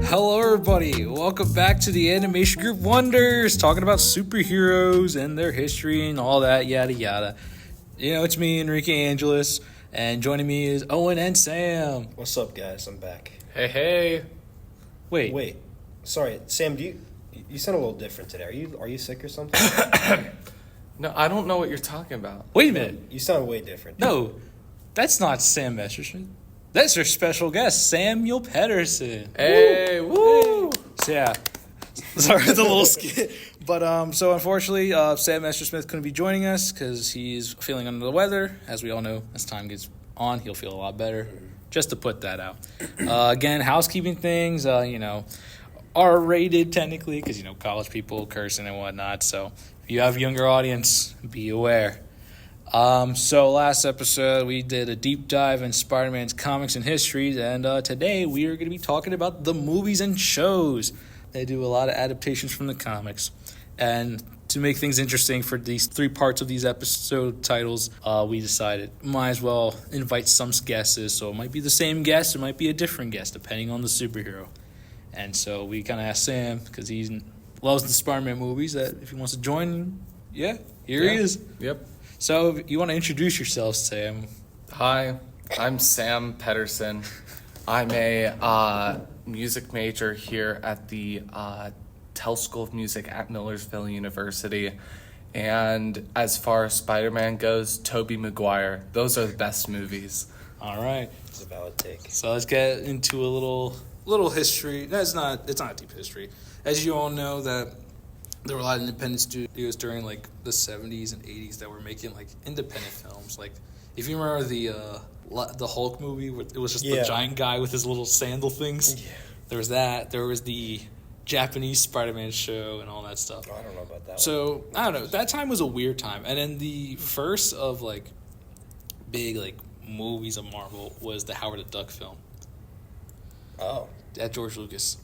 Hello everybody, welcome back to the Animation Group Wonders, talking about superheroes and their history and all that, yada yada. You know, it's me, Enrique Angelis, and joining me is Owen and Sam. What's up, guys? I'm back. Hey. Wait. Sorry, Sam. You sound a little different today? Are you sick or something? No, I don't know what you're talking about. Wait a minute. You sound way different. No, that's not Sam Messersmith. That's our special guest, Samuel Pedersen. Hey, woo! So, yeah. Sorry, it's a little skit. But, so unfortunately, Sam Messersmith couldn't be joining us because he's feeling under the weather. As we all know, as time gets on, he'll feel a lot better. Just to put that out. Again, housekeeping things, R-rated technically because, college people cursing and whatnot. So if you have a younger audience, be aware. So last episode, we did a deep dive in Spider-Man's comics and histories, and today we are going to be talking about the movies and shows. They do a lot of adaptations from the comics. And to make things interesting for these 3 parts of these episode titles, we decided might as well invite some guesses. So it might be the same guest, it might be a different guest, depending on the superhero. And so we kind of asked Sam, because he loves the Spider-Man movies, that if he wants to join, here he is. Yep. So, if you want to introduce yourself, Sam? Hi, I'm Sam Pedersen. I'm a music major here at the Tell School of Music at Millersville University. And as far as Spider-Man goes, Tobey Maguire. Those are the best movies. All right. It's a valid take. So, let's get into a little history. No, it's not a deep history. As you all know, that there were a lot of independent studios during the 70s and 80s that were making independent films. If you remember the Hulk movie, where it was just the giant guy with his little sandal things. Yeah. There was that. There was the Japanese Spider-Man show and all that stuff. Oh, I don't know about that. So I don't know. That time was a weird time. And then the first of big movies of Marvel was the Howard the Duck film. Oh, at George Lucas.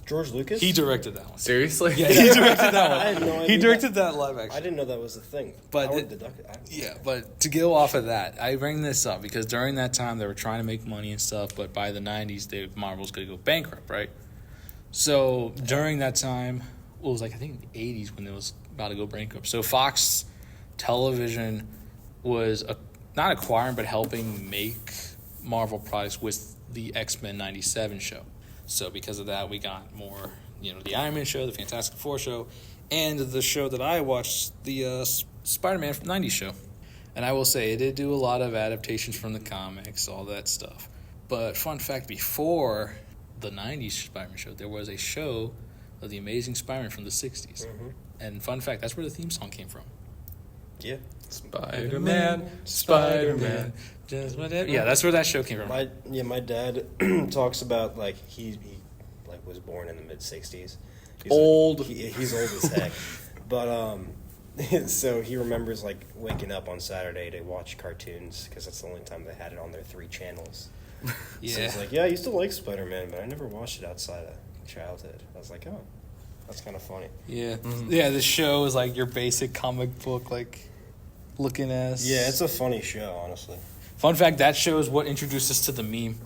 George Lucas? He directed that one. Seriously? Yeah, he directed that one. I had no idea. He directed that live action. I didn't know that was a thing. But Howard the Duck. but to go off of that, I bring this up because during that time they were trying to make money and stuff, but by the 90s, Marvel's going to go bankrupt, right? So during that time, it was I think the 80s when it was about to go bankrupt. So Fox Television was not acquiring but helping make Marvel products with the X-Men 97 show. So because of that, we got more, the Iron Man show, the Fantastic Four show, and the show that I watched, the Spider-Man 90s show. And I will say, it did do a lot of adaptations from the comics, all that stuff. But fun fact, before the 90s Spider-Man show, there was a show of the Amazing Spider-Man from the 60s. Mm-hmm. And fun fact, that's where the theme song came from. Yeah. Spider-Man. Just whatever. Yeah, that's where that show came from. My dad talks about he was born in the mid '60s. Old. He's old as heck. But so he remembers waking up on Saturday to watch cartoons because that's the only time they had it on their 3 channels. Yeah. So he's I used to like Spider-Man, but I never watched it outside of childhood. I was like, oh, that's kind of funny. Yeah. Mm-hmm. Yeah, the show is your basic comic book looking ass. Yeah, it's a funny show, honestly. Fun fact, that show is what introduced us to the meme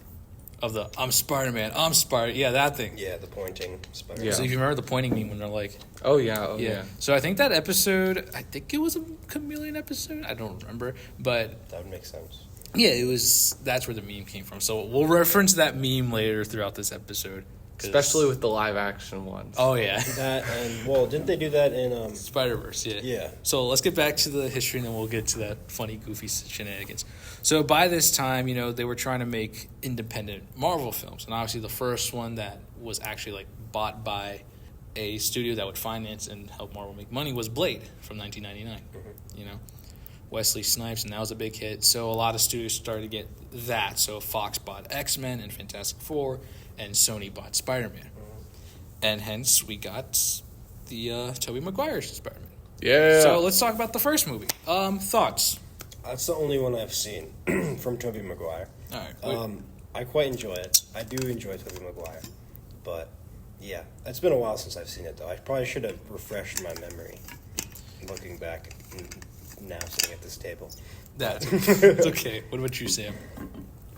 of the I'm Spider-Man, I'm Spider. Yeah, that thing. Yeah, the pointing Spider-Man. Yeah. So if you remember the pointing meme when they're oh yeah. So I think that episode, I think it was a chameleon episode. I don't remember, but that would make sense. Yeah, it was. That's where the meme came from. So we'll reference that meme later throughout this episode. Especially with the live action ones. Oh, yeah. That and, didn't they do that in... Spider-Verse, yeah. Yeah. So let's get back to the history, and then we'll get to that funny, goofy shenanigans. So by this time, they were trying to make independent Marvel films. And obviously the first one that was actually, bought by a studio that would finance and help Marvel make money was Blade from 1999. Mm-hmm. Wesley Snipes, and that was a big hit. So a lot of studios started to get that. So Fox bought X-Men and Fantastic Four, and Sony bought Spider-Man. And hence, we got the Tobey Maguire Spider-Man. Yeah. So let's talk about the first movie. Thoughts? That's the only one I've seen from Tobey Maguire. All right. I quite enjoy it. I do enjoy Tobey Maguire. But, yeah. It's been a while since I've seen it, though. I probably should have refreshed my memory looking back now sitting at this table. It's okay. What about you, Sam?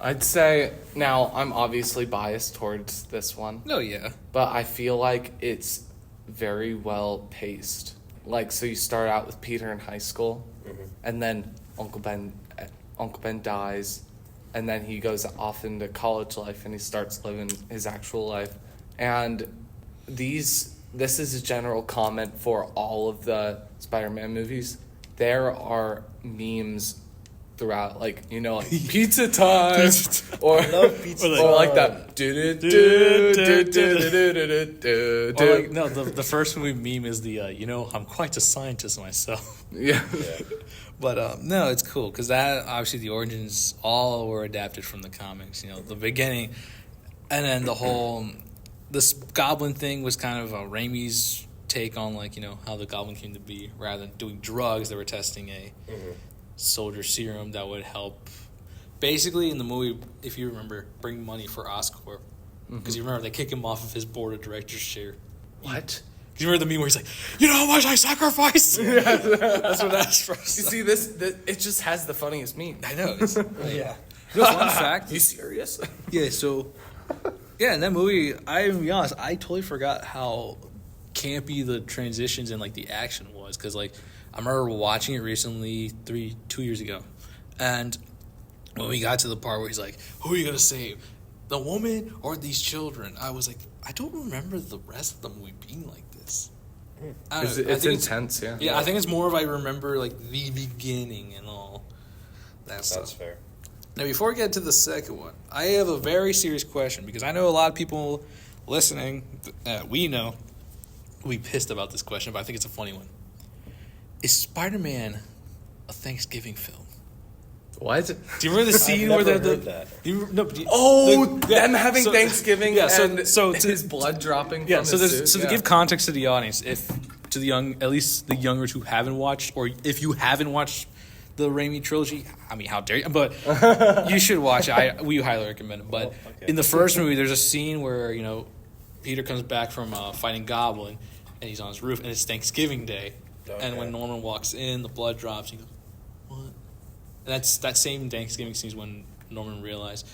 I'd say now I'm obviously biased towards this one, No, yeah. but I feel like it's very well paced. Like, so you start out with Peter in high school, and then Uncle Ben dies, and then he goes off into college life and he starts living his actual life. And this is a general comment for all of the Spider-Man movies. There are memes throughout, like, you know, like pizza time, or pizza or like that. Or like, no, the first movie meme is the you know, I'm quite a scientist myself. Yeah. But no, it's cool because that obviously the origins all were adapted from the comics. You know, the beginning, and then the whole this Goblin thing was kind of Raimi's take on, like, you know, how the Goblin came to be. Rather than doing drugs, they were testing a soldier serum that would help. Basically, in the movie, if you remember, bring money for Oscorp, because you remember they kick him off of his board of directors chair. What? Do you remember the meme where he's like, "You know how much I sacrificed?" That's what that's from. You see, this it just has the funniest meme. I know. It's, Yeah. you know, fun fact. You serious? Yeah. So, yeah, in that movie, I'm be honest, I totally forgot how campy the transitions and like the action was, because like I remember watching it recently 2 years ago, and when we got to the part where he's like, "Who are you gonna save, the woman or these children?" I was like, I don't remember the rest of the movie being like this. I don't know. It's intense, yeah. Yeah, I think it's more of I remember like the beginning and all that stuff. That's fair. Now, before we get to the second one, I have a very serious question, because I know a lot of people listening, we know, will be pissed about this question, but I think it's a funny one. Is Spider-Man a Thanksgiving film? What? Do you remember the scene where never they're heard that. Them having Thanksgiving and so his blood dropping Yeah, from so his there's, suit? to give context to the audience, if to the young, at least the youngers who haven't watched, or if you haven't watched the Raimi trilogy, I mean, how dare you? But you should watch it. We highly recommend it. But in the first movie, there's a scene where, you know, Peter comes back from fighting Goblin, and he's on his roof, and it's Thanksgiving Day. Okay. And when Norman walks in, the blood drops. He goes, "What?" And that's that same Thanksgiving scene is when Norman realized,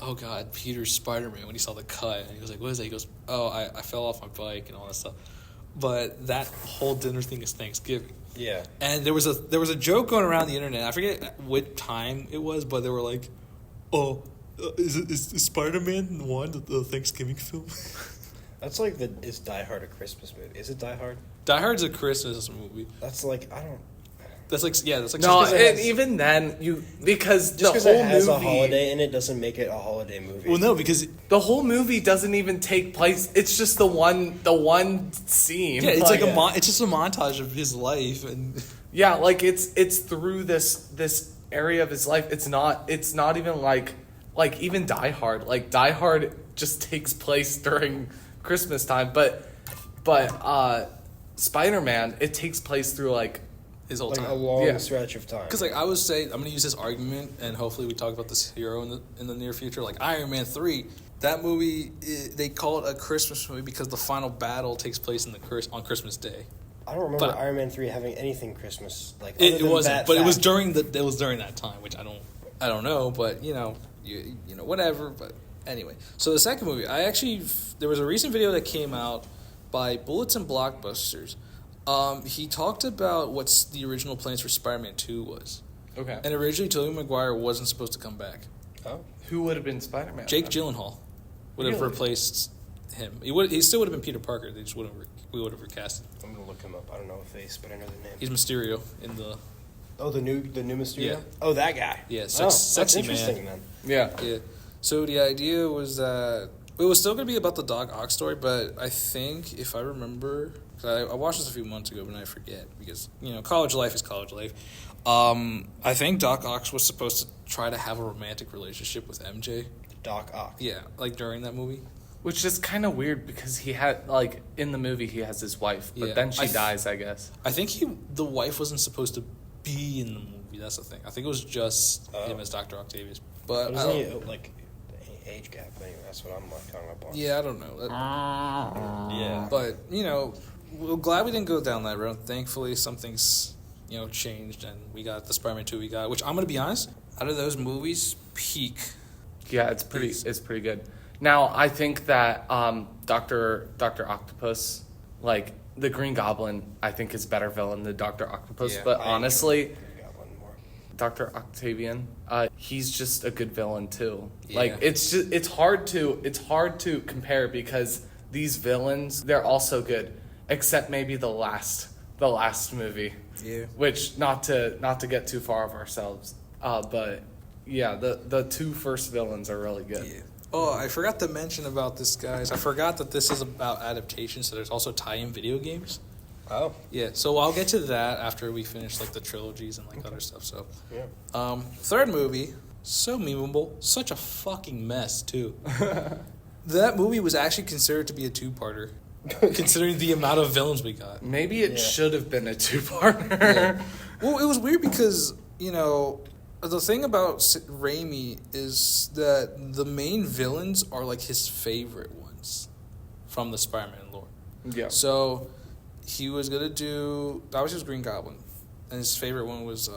oh God, Peter's Spider-Man, when he saw the cut. And he was like, what is that? He goes, oh, I fell off my bike and all that stuff. But that whole dinner thing is Thanksgiving. Yeah. And there was a joke going around the internet. I forget what time it was, but they were like, oh, is Spider-Man 1 the Thanksgiving film? That's like is Die Hard a Christmas movie? Is it Die Hard? Die Hard's a Christmas movie. That's like, I don't... That's like No, just because even then, because Just because the whole it has movie, a holiday in it doesn't make it a holiday movie. well, no, because the whole movie doesn't even take place. It's just the one scene. yeah, it's like it's just a montage of his life, and Yeah, like it's through this area of his life. It's not even like even Die Hard. Like Die Hard just takes place during Christmas time, but Spider-Man, it takes place through like his whole like time. a long Yeah. stretch of time. Because like I would say, I'm gonna use this argument, and hopefully we talk about this hero in the near future. Like Iron Man 3, that movie they call it a Christmas movie because the final battle takes place on Christmas Day. I don't remember but- Iron Man 3 having anything Christmas like. It other than wasn't, that but it was fact. during that time, which I don't know, but you know whatever. But anyway, so the second movie, there was a recent video that came out by Bullets and Blockbusters. He talked about what's the original plans for Spider-Man 2 was. okay. And originally, Tobey Maguire wasn't supposed to come back. Oh, Who would have been Spider-Man? Jake Gyllenhaal would have Really? replaced him. He still would have been Peter Parker. We would have recast him. I'm gonna look him up. I don't know a face, but I know the name. He's Mysterio in the the new Mysterio. Yeah. Oh, that guy. Yeah, Oh, sexy that's man. interesting, man. Yeah. yeah. So the idea was that it was still going to be about the Doc Ock story, but I think if I remember, 'cause I watched this a few months ago, but I forget because college life is college life. I think Doc Ock was supposed to try to have a romantic relationship with MJ. Doc Ock. Yeah, like during that movie. Which is kind of weird because he had like in the movie he has his wife, but Yeah. then she dies, I guess. I think the wife wasn't supposed to be in the movie. That's the thing. I think it was just him as Dr. Octavius. But But isn't he like age gap? Anyway, that's what I'm like hung up on. yeah, I don't know. Yeah. But we're glad we didn't go down that road. Thankfully, something's changed, and we got the Spider-Man 2 we got. Which I'm gonna be honest, out of those movies, peak Yeah, it's pretty good. Now, I think that Doctor Octopus, like the Green Goblin, I think is better villain than Doctor Octopus. Yeah, but I honestly, enjoy Green Goblin more. Doctor Octavian, he's just a good villain too. Yeah. Like it's hard to compare because these villains, they're all so good, except maybe the last movie. Yeah. Which not to get too far of ourselves, but yeah, the two first villains are really good. Yeah. Oh, I forgot to mention about this, guys. I forgot that this is about adaptation, so there's also tie-in video games. Oh, Yeah, so I'll get to that after we finish like the trilogies and like other stuff. So, yeah. third movie, so memeable, such a fucking mess too. That movie was actually considered to be a two-parter, considering the amount of villains we got. Maybe it Yeah. should have been a two-parter. Yeah. Well, it was weird because, you know, the thing about Raimi is that the main villains are like his favorite ones from the Spider-Man lore. Yeah. So he was gonna do, that was his Green Goblin, and his favorite one was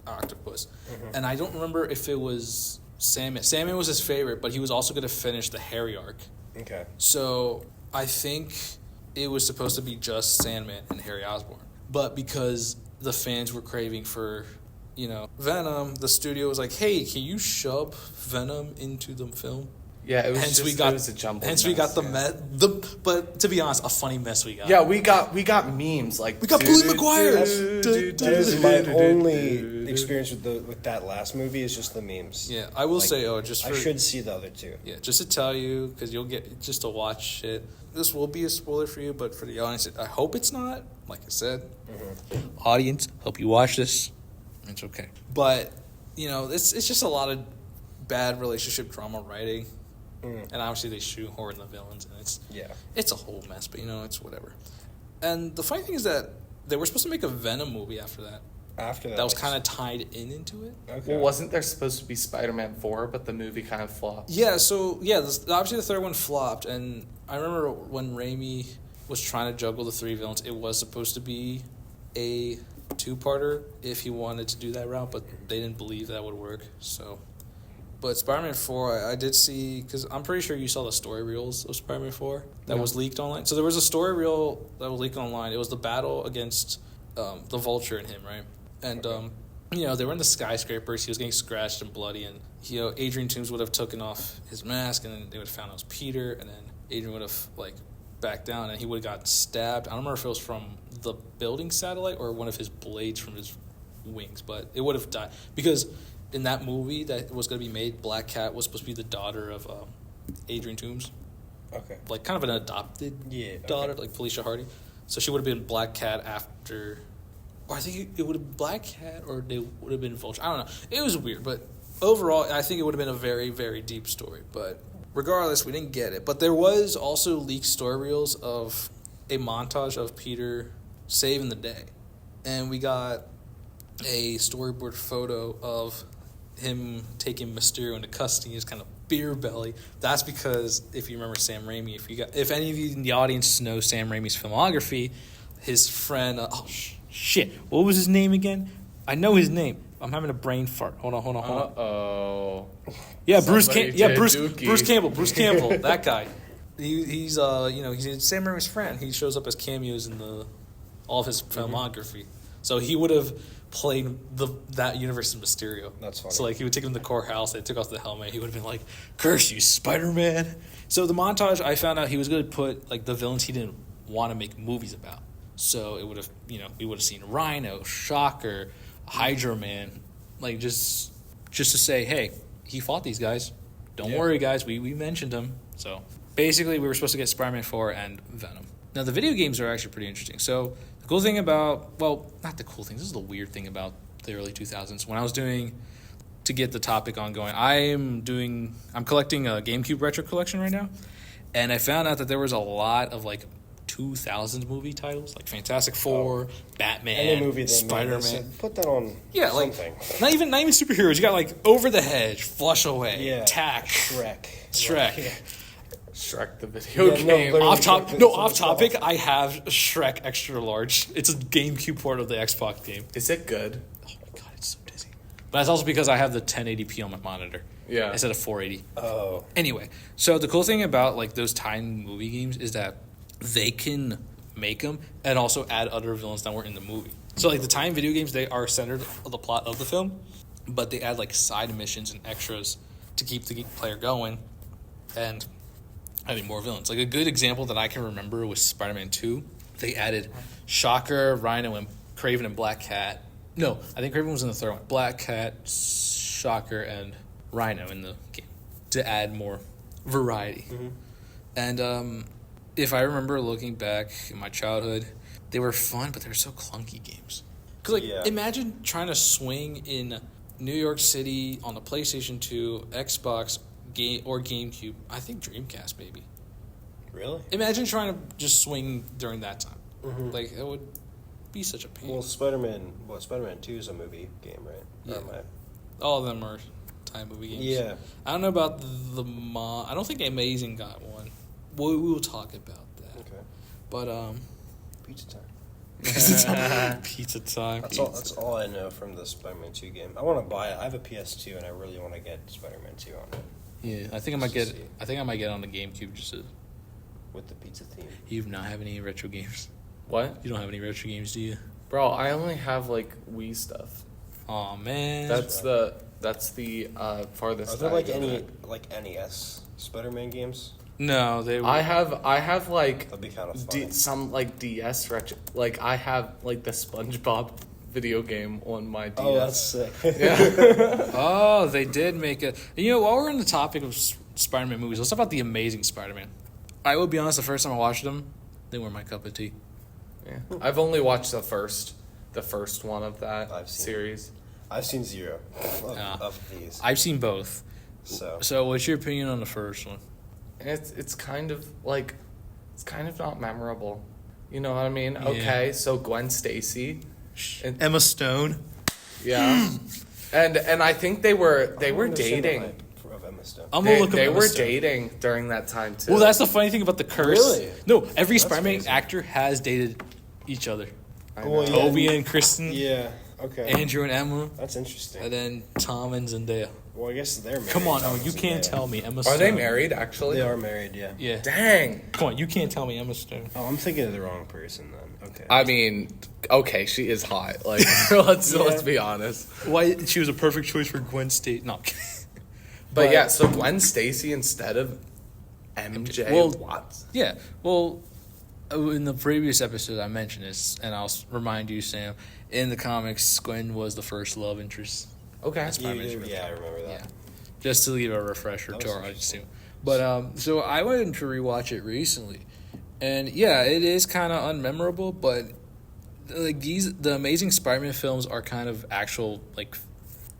Octopus. Mm-hmm. And I don't remember if it was Sandman. Sandman was his favorite, but he was also gonna finish the Harry arc. Okay. So I think it was supposed to be just Sandman and Harry Osborn. But because the fans were craving for, you know, Venom, the studio was like, hey, can you shove Venom into the film? Yeah, it was Hence just, we got, it was a jumbled hence we got mess, the but to be honest, a funny mess we got. Yeah, we got memes like We got Bully Maguire. That is my only experience with that last movie is just the memes. Yeah, I will Like, say, just I for, should see the other two. yeah, just to tell you, because you'll get just to watch it. This will be a spoiler for you, but for the audience, I hope it's not. Like I said, audience, hope you watch this. It's okay, but you know, it's just a lot of bad relationship drama writing, and obviously they shoehorn the villains, and it's a whole mess. But you know, it's whatever. And the funny thing is that they were supposed to make a Venom movie after that. After that, That was kind of tied into it. okay. Well, wasn't there supposed to be Spider-Man 4, but the movie kind of flopped? Yeah, so, yeah, obviously the third one flopped, and I remember when Raimi was trying to juggle the three villains, it was supposed to be a two-parter if he wanted to do that route, but they didn't believe that would work, so. But Spider-Man 4, I did see, because I'm pretty sure you saw the story reels of Spider-Man 4 that was leaked online. So there was a story reel that was leaked online. It was the battle against the Vulture and him, right? And, you know, they were in the skyscrapers. He was getting scratched and bloody. And, you know, Adrian Toomes would have taken off his mask, and then they would have found it was Peter. And then Adrian would have, like, backed down, and he would have gotten stabbed. I don't remember if it was from the building satellite or one of his blades from his wings, but it would have died. Because in that movie that was going to be made, Black Cat was supposed to be the daughter of Adrian Toomes. Okay. Like, kind of an adopted daughter, like Felicia Hardy. So she would have been Black Cat after... Or I think it would have been Black Cat, or they would have been Vulture. I don't know. It was weird, but overall, I think it would have been a very, very deep story. But regardless, we didn't get it. But there was also leaked story reels of a montage of Peter saving the day. And we got a storyboard photo of him taking Mysterio into custody, his kind of beer belly. That's because, if you remember Sam Raimi, if any of you in the audience know Sam Raimi's filmography, his friend... Shit, what was his name again? I know his name. I'm having a brain fart. Hold on. Uh-oh. Yeah, Bruce Dookie. Campbell, that guy. He's Sam Raimi's friend. He shows up as cameos in all of his filmography. So he would have played that universe in Mysterio. That's funny. So like he would take him to the courthouse, they took off the helmet, he would have been like, "Curse you, Spider-Man." So the montage, I found out he was going to put like the villains he didn't want to make movies about. So it would have, we would have seen Rhino, Shocker, Hydro Man, like just to say, hey, he fought these guys. Don't worry, guys, we mentioned him. So basically, we were supposed to get Spider-Man 4 and Venom. Now, the video games are actually pretty interesting. So the cool thing about, well, not the cool thing, this is the weird thing about the early 2000s. When I was to get the topic ongoing, I'm collecting a GameCube retro collection right now. And I found out that there was a lot of like 2000s movie titles like Fantastic Four, Batman, Any movie Spider-Man. Put that on something. Like not even superheroes. You got like Over the Hedge, Flush Away, Tack, Shrek. Shrek the video game. Off topic. I have Shrek Extra Large. It's a GameCube port of the Xbox game. Is it good? Oh my god, it's so dizzy. But that's also because I have the 1080p on my monitor. Yeah. instead of 480. Oh. Anyway, so the cool thing about like those tie-in movie games is that they can make them and also add other villains that weren't in the movie. So like the tie-in video games, they are centered on the plot of the film, but they add like side missions and extras to keep the player going and adding more villains. Like a good example that I can remember was Spider-Man 2. They added Shocker, Rhino, and Kraven and Black Cat. No, I think Kraven was in the third one. Black Cat, Shocker, and Rhino in the game to add more variety. Mm-hmm. And if I remember looking back in my childhood, they were fun, but they were so clunky games. Because imagine trying to swing in New York City on the PlayStation 2, Xbox, or GameCube. I think Dreamcast maybe. Really? Imagine trying to just swing during that time. Mm-hmm. Like it would be such a pain. Well, Spider-Man 2 is a movie game, right? Yeah. Or am All of them are time movie games. Yeah. I don't know about I don't think Amazing got one. We will talk about that. Okay. But Pizza time. Pizza time. That's all I know from the Spider-Man 2 game. I want to buy it. I have a PS2 and I really want to get Spider-Man 2 on it. Yeah, I think I might get. I think I might get on the GameCube just to. With the pizza theme. You do not have any retro games. What? You don't have any retro games, do you? Bro, I only have like Wii stuff. Oh man. That's the farthest. Are there I like go any back. NES Spider-Man games? No, they. I have like That'd be kind of fun. some like DS retro. Like I have like the SpongeBob video game on my DS. Oh, that's sick. Yeah. Oh, they did make it. You know, while we're on the topic of Spider-Man movies, let's talk about the Amazing Spider-Man. I will be honest. The first time I watched them, they weren't my cup of tea. Yeah. I've only watched the first one of that I've seen series. I've seen 0 of these. I've seen both. So, what's your opinion on the first one? It's kind of not memorable. You know what I mean? Yeah. Okay, so Gwen Stacy, and, Emma Stone. yeah, and I think they were I don't understand the dating. hype of Emma Stone. I'm gonna look up They Emma were Stone. dating during that time too. Well, that's the funny thing about the curse. Really? No, every That's Spider-Man crazy. actor has dated each other. I Well, know. yeah. Toby and Kristen, Yeah. Okay. Andrew and Emma, That's interesting. and then Tom and Zendaya. Well, I guess they're married. Come on, Tom Owen, you and can't Zendaya. tell me Emma Are Stone. they married actually? They are married. Yeah. Yeah. Dang. Come on, you can't tell me Emma Stone. Oh, I'm thinking of the wrong person then. Okay. I mean, okay, she is hot. Like, let's be honest. Why she was a perfect choice for Gwen Stacy? No. But yeah, so Gwen Stacy instead of MJ Well, Watson. Yeah. Well, in the previous episode, I mentioned this, and I'll remind you, Sam. In the comics, Gwen was the first love interest. Okay. Yeah, I remember that. Yeah. Just to leave a refresher That to was our audience too. But so I went to rewatch it recently, and yeah, it is kind of unmemorable. But like the Amazing Spider-Man films are kind of actual like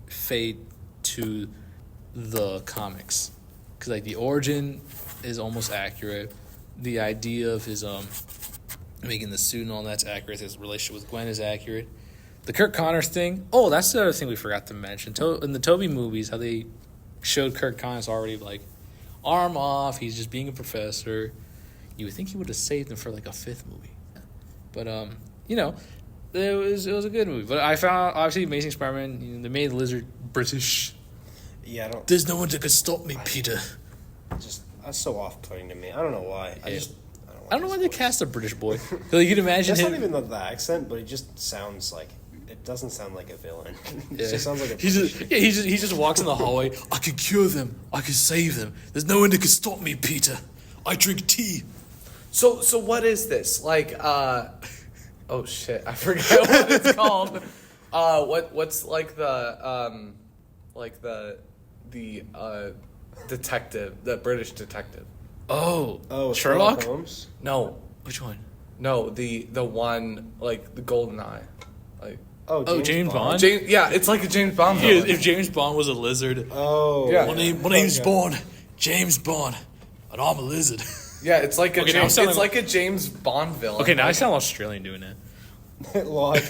fade to the comics, because like the origin is almost accurate. The idea of his making the suit and all that's accurate. His relationship with Gwen is accurate. The Kirk Connors thing. Oh, that's the other thing we forgot to mention. In the Toby movies, how they showed Kirk Connors already like arm off. He's just being a professor. You would think he would have saved him for like a fifth movie, but you know, it was a good movie. But I found obviously Amazing Spider-Man. You know, they made Lizard British. Yeah, I don't. There's no one that could stop me, Peter. That's so off-putting to me. I don't know why. Yeah. I I don't know why they cast a British boy. So you can imagine That's him. not even the accent, but it just sounds like it doesn't sound like a villain. It Yeah. just sounds like a. he just walks in the hallway. I can cure them. I can save them. There's no one that can stop me, Peter. I drink tea. So what is this? Like, oh shit, I forgot what it's called. What's like the detective, the British detective? Oh, Sherlock Sherlock? Holmes. No, Which one? no, the one like the Golden Eye, like Oh, James Bond? James. Yeah, it's like a James Bond. Yeah, villain. if James Bond was a lizard. Oh, Yeah. My name's Okay. Bond. James Bond. And I'm a lizard. Yeah, it's like a Okay, now I'm James, sounding it's like a James Bond villain. Okay, now I Like, sound Australian doing that. Like,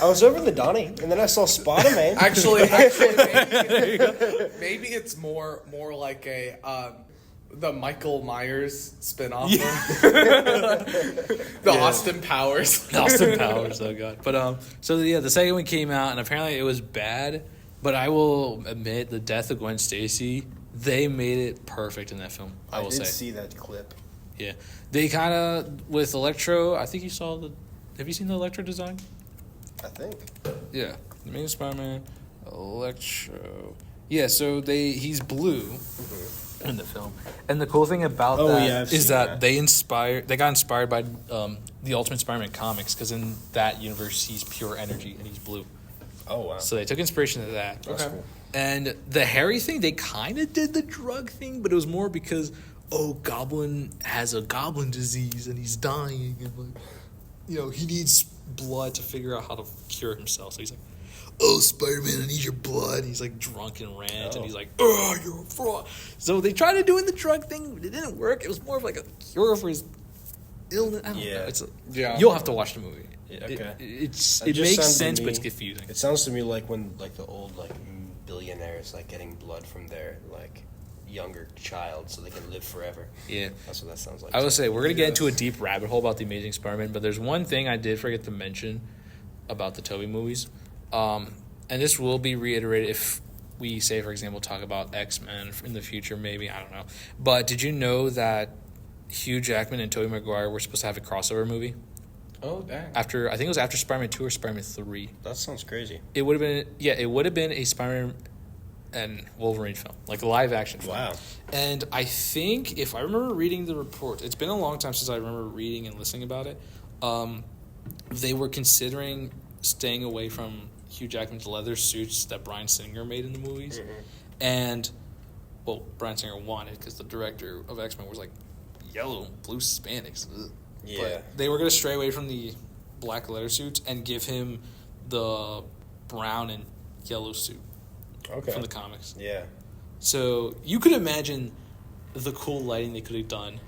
I was over in the Donny, and then I saw Spider-Man. Actually, maybe it's more like a the Michael Myers spinoff. The Austin Powers. Austin Powers, oh god. But so yeah, the second one came out, and apparently it was bad. But I will admit, the death of Gwen Stacy, they made it perfect in that film. I will say. see that clip. Yeah, they kind of with Electro. I think you saw the. Have you seen the Electro design? I think. Yeah, the main Spider-Man, Electro. Yeah, so he's blue in the film, and the cool thing about that is that they got inspired by the Ultimate Spider-Man comics, because in that universe he's pure energy and he's blue. Oh wow! So they took inspiration to that. That's cool. And the Harry thing, they kind of did the drug thing, but it was more because Goblin has a goblin disease and he's dying, and he needs blood to figure out how to cure himself. So he's like, "Oh, Spider-Man, I need your blood." And he's like drunk and rant, and he's like, "Oh, you're a fraud." So they tried to do the drug thing, but it didn't work. It was more of like a cure for his illness. I don't know. You'll have to watch the movie. Okay. It makes sense, but it's confusing. It sounds to me like when the old billionaires getting blood from their younger child so they can live forever. Yeah. That's what that sounds like. I will say, we're going to get into a deep rabbit hole about The Amazing Spider-Man, but there's one thing I did forget to mention about the Tobey movies. And this will be reiterated if we say, for example, talk about X-Men in the future, maybe. I don't know. But did you know that Hugh Jackman and Tobey Maguire were supposed to have a crossover movie? Oh, dang. I think it was after Spider-Man 2 or Spider-Man 3. That sounds crazy. It would have been a Spider-Man and Wolverine film, like a live action film. Wow. And I think, if I remember reading the report, it's been a long time since I remember reading and listening about it, they were considering staying away from Hugh Jackman's leather suits that Bryan Singer made in the movies. Mm-hmm. And, Bryan Singer wanted, because the director of X-Men was like, yellow, blue spandex. Ugh. Yeah. But they were going to stray away from the black leather suits and give him the brown and yellow suit. Okay. From the comics. Yeah. So you could imagine the cool lighting they could have done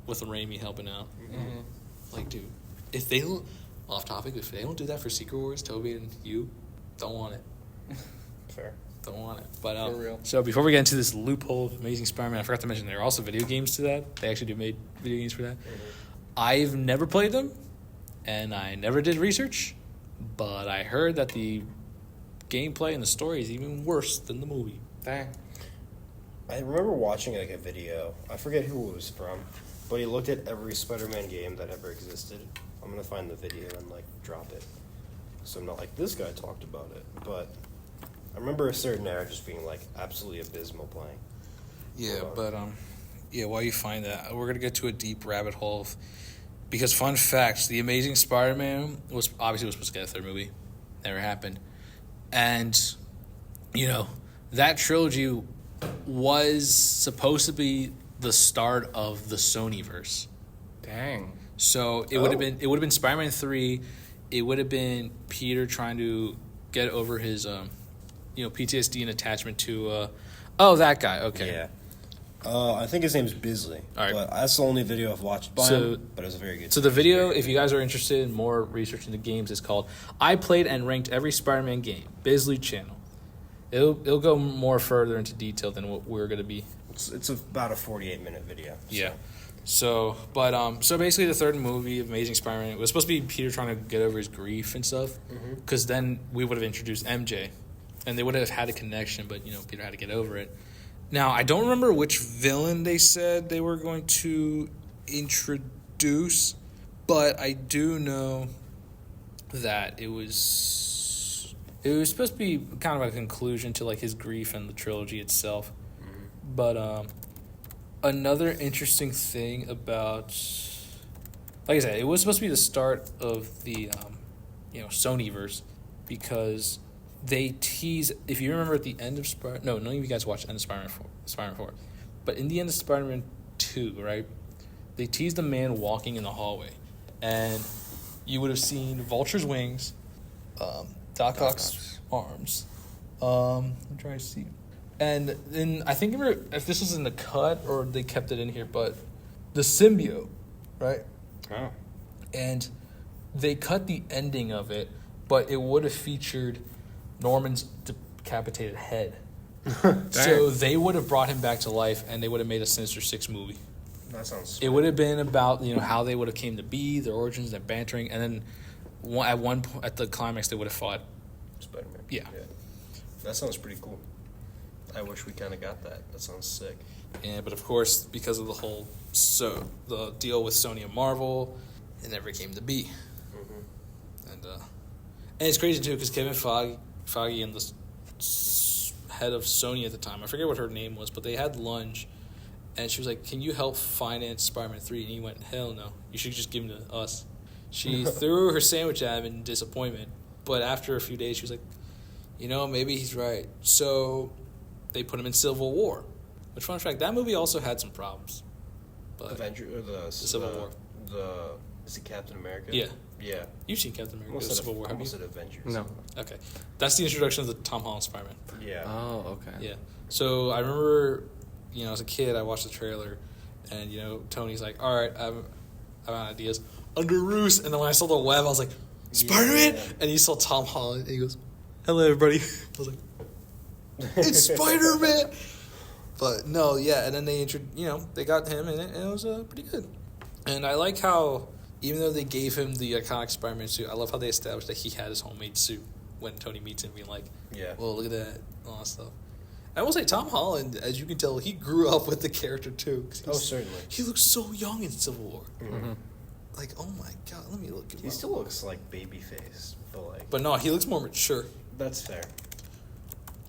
with Raimi helping out. Mm-hmm. Dude, if they don't do that for Secret Wars, Tobey and you, don't want it. Fair. Don't want it. But for real. So before we get into this loophole of Amazing Spider-Man, I forgot to mention there are also video games to that. They actually made video games for that. Mm-hmm. I've never played them, and I never did research, but I heard that the gameplay and the story is even worse than the movie. Dang. I remember watching a video. I forget who it was from, but he looked at every Spider-Man game that ever existed. I'm gonna find the video and drop it, so I'm not like this guy talked about it. But I remember a certain era just being absolutely abysmal playing. Yeah, but while you find that, we're gonna get to a deep rabbit hole because fun facts: The Amazing Spider-Man was supposed to get a third movie, never happened. And, that trilogy was supposed to be the start of the Sonyverse. Dang. So it would have been Spider-Man 3. It would have been Peter trying to get over his PTSD and attachment to that guy. Okay. Yeah. I think his name's Bisley. All right. But that's the only video I've watched by him, but it was a very good. So the video, if you guys are interested in more research into games, is called "I Played and Ranked Every Spider-Man Game." Bisley channel. It'll go more further into detail than what we're gonna be. It's about a 48-minute video. So. Yeah. So basically, the third movie of Amazing Spider-Man, it was supposed to be Peter trying to get over his grief and stuff, because then we would have introduced MJ, and they would have had a connection, but Peter had to get over it. Now, I don't remember which villain they said they were going to introduce, but I do know that it was supposed to be kind of a conclusion to his grief and the trilogy itself. Mm-hmm. But another interesting thing about, like I said, it was supposed to be the start of the Sonyverse, because they tease, if you remember at the end of none of you guys watched the end of Spider-Man 4, but in the end of Spider-Man 2, right, they teased a man walking in the hallway, and you would have seen Vulture's wings, Doc Ock's arms, I'm trying to see, and then I think if this was in the cut or they kept it in here, but the symbiote, right? Oh. And they cut the ending of it, but it would have featured Norman's decapitated head. So they would have brought him back to life, and they would have made a Sinister Six movie. That sounds sweet. It would have been about how they would have came to be, their origins, their bantering, and then at the climax they would have fought Spider-Man. Yeah. That sounds pretty cool. I wish we kind of got that. That sounds sick. And but of course, because of the deal with Sony and Marvel, it never came to be. Mm-hmm. And it's crazy too because Kevin Feige and the head of Sony at the time, I forget what her name was, but they had lunch, and she was like, "Can you help finance Spider-Man 3?" And he went, "Hell no! You should just give him to us." She threw her sandwich at him in disappointment, but after a few days, she was like, maybe he's right. So they put him in Civil War. Which, fun fact, that movie also had some problems. But Avenger or the Civil War. Is it Captain America? Yeah. Yeah. You've seen Captain America: Almost Civil War, have you? almost said Avengers. No. Okay, that's the introduction of the Tom Holland Spider-Man. Yeah. Oh, okay. Yeah. So I remember, as a kid, I watched the trailer, and Tony's like, "All right, I'm out of ideas." Under Roos, and then when I saw the web, I was like, "Spider-Man!" Yeah. And you saw Tom Holland, and he goes, "Hello, everybody." I was like, "It's Spider-Man!" But no, yeah, and then they got him in it, and it was pretty good. And I like how, even though they gave him the iconic Spider-Man suit, I love how they established that he had his homemade suit when Tony meets him, being like, Yeah. "Well, look at that," all that stuff. I will say, Tom Holland, as you can tell, he grew up with the character too. 'Cause Oh, certainly. He looks so young in Civil War. Mm-hmm. Like, oh my god, let me look him He up. still looks like babyface, but like. But no, he looks more mature. That's fair.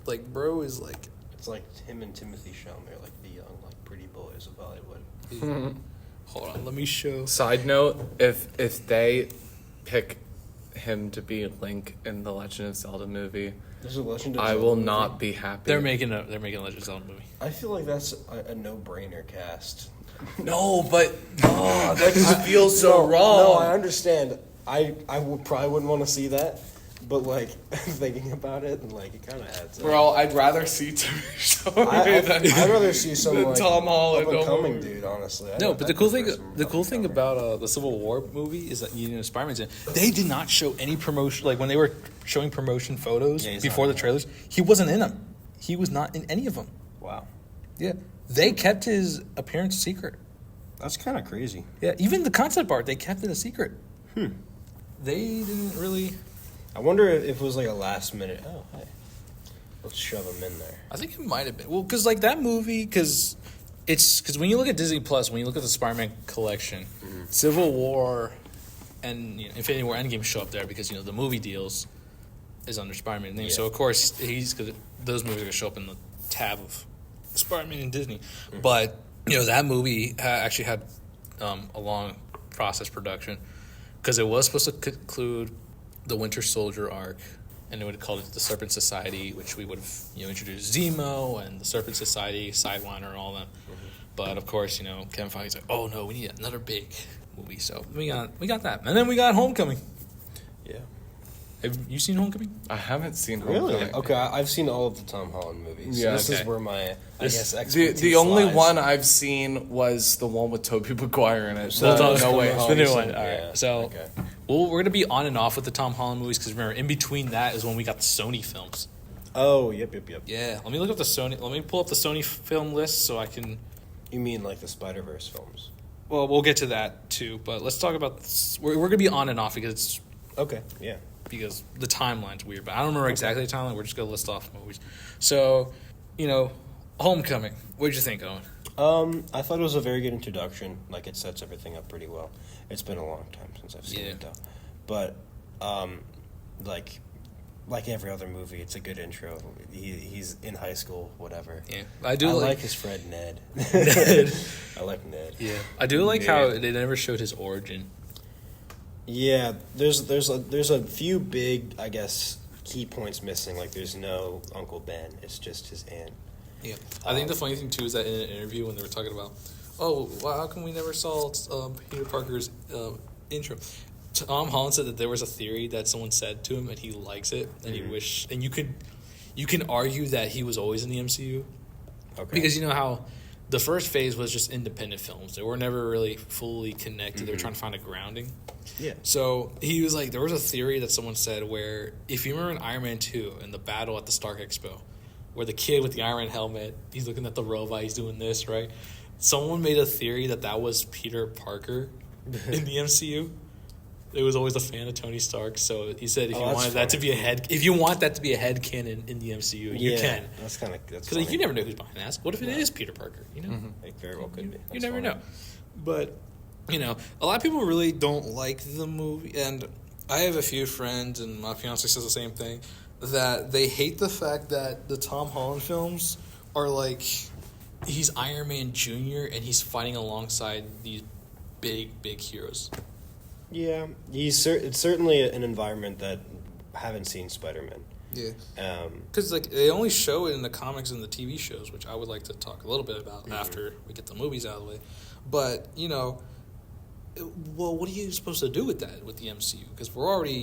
Like, bro is like... It's like him and Timothy Chalamet, like the young, like pretty boys of Hollywood. Hold on, let me show... Side note: if they pick him to be Link in the Legend of Zelda movie, There's a Legend of I Zelda will movie. not be happy. They're making a Legend of Zelda movie. I feel like that's a no-brainer cast. No, but that just feels so wrong. No, I understand. I probably wouldn't want to see that, but like thinking about it, and like it kind of adds up. Bro, I'd rather see Timothy Chalamet than I'd rather see some than like Tom Holland. up-and-coming over- dude. Honestly, No, but the cool thing thing about the Civil War movie is that Spider-Man's in. They did not show any promotion. Like when they were showing promotion photos Yeah, he's before not the in trailers, he wasn't in them. He was not in any of them. Wow, Yeah, they kept his appearance secret. that's kind of crazy. Yeah, even the concept art, they kept it a secret. They didn't really... I wonder if it was like a last minute. Oh, hey, let's shove him in there. I think it might have been. Well, because like that movie, because when you look at Disney Plus, when you look at the Spider-Man collection, Civil War and Infinity War Endgame show up there because the movie deals is under Spider-Man's name. Yeah. So of course those movies are gonna show up in the tab of Spider-Man and Disney. But that movie actually had a long process production because it was supposed to conclude the Winter Soldier arc, and they would have called it the Serpent Society, which we would have introduced Zemo and the Serpent Society, Sideliner, and all them. But of course, Kevin Feige's like, "Oh no, we need another big movie." So we got that, and then we got Homecoming. Yeah. Have you seen Homecoming? I haven't seen Really? Homecoming. Okay, I've seen all of the Tom Holland movies. Yeah, This is okay. where my I guess The expertise only lies. one I've seen was the one with Tobey Maguire in it. So So that's No the Way most Home. The new recent, one. All right. yeah. So Okay. we're gonna be on and off with the Tom Holland movies because remember, in between that is when we got the Sony films. Oh, yep. Yeah, let me look up the Sony. Let me pull up the Sony film list so I can. You mean like the Spider-Verse films? Well, we'll get to that too, but let's talk about. We're gonna be on and off because Okay, yeah. the timeline's weird. But I don't remember exactly the timeline. We're just gonna list off movies. So, Homecoming. What did you think, Owen? I thought it was a very good introduction. Like, it sets everything up pretty well. It's been a long time since I've seen Yeah. it, though. But, like every other movie, it's a good intro. He's in high school, whatever. Yeah, I like his friend Ned. Ned. I like Ned. Yeah, I do like how Yeah. they never showed his origin. Yeah, there's a few big, I guess, key points missing. Like, there's no Uncle Ben. It's just his aunt. Yeah, I think the funny thing too is that in an interview when they were talking about, oh, well, how come we never saw Peter Parker's intro? Tom Holland said that there was a theory that someone said to him and he likes it and he wish, and you can argue that he was always in the MCU Okay. because you know how the first phase was just independent films; they were never really fully connected. They were trying to find a grounding. Yeah. So he was like, there was a theory that someone said where if you remember in Iron Man 2 in the battle at the Stark Expo, where the kid with the Iron Man helmet, he's looking at the robot, he's doing this, right? Someone made a theory that was Peter Parker in the MCU. It was always a fan of Tony Stark, so he said if you that's wanted that to funny. be if you want that to be a head canon in the MCU, you can. That's kind of Because like, you never know who's behind the mask. What if it is Peter Parker? You know, It very well could be. you That's never funny. know. But you know, a lot of people really don't like the movie, and I have a few friends, and my fiance says the same thing, that they hate the fact that the Tom Holland films are like he's Iron Man Jr. and he's fighting alongside these big heroes. Yeah, it's certainly an environment that haven't seen Spider-Man. Yeah. Because like they only show it in the comics and the TV shows, which I would like to talk a little bit about after we get the movies out of the way. But you know, well, what are you supposed to do with that with the MCU? Because we're already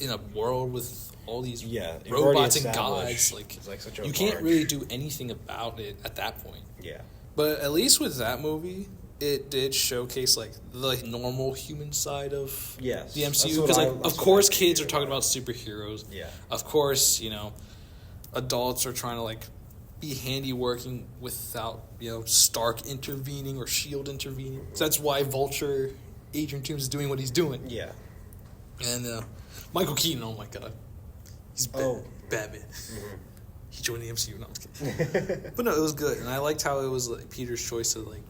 in a world with all these you've already robots and established gods. Like, it's like such a you can't large- really do anything about it at that point. Yeah. But at least with that movie, it did showcase like the normal human side of Yes, the that's MCU. what Because I- like, that's of what course, I kids are figured talking about. about superheroes. Yeah. Of course, adults are trying to like be handy working without Stark intervening or Shield intervening. So that's why Vulture, Adrian Toomes is doing what he's doing. Yeah. And Michael Keaton, oh my god, he's Batman. He joined the MCU. No, I'm just kidding. But no, it was good, and I liked how it was like Peter's choice to like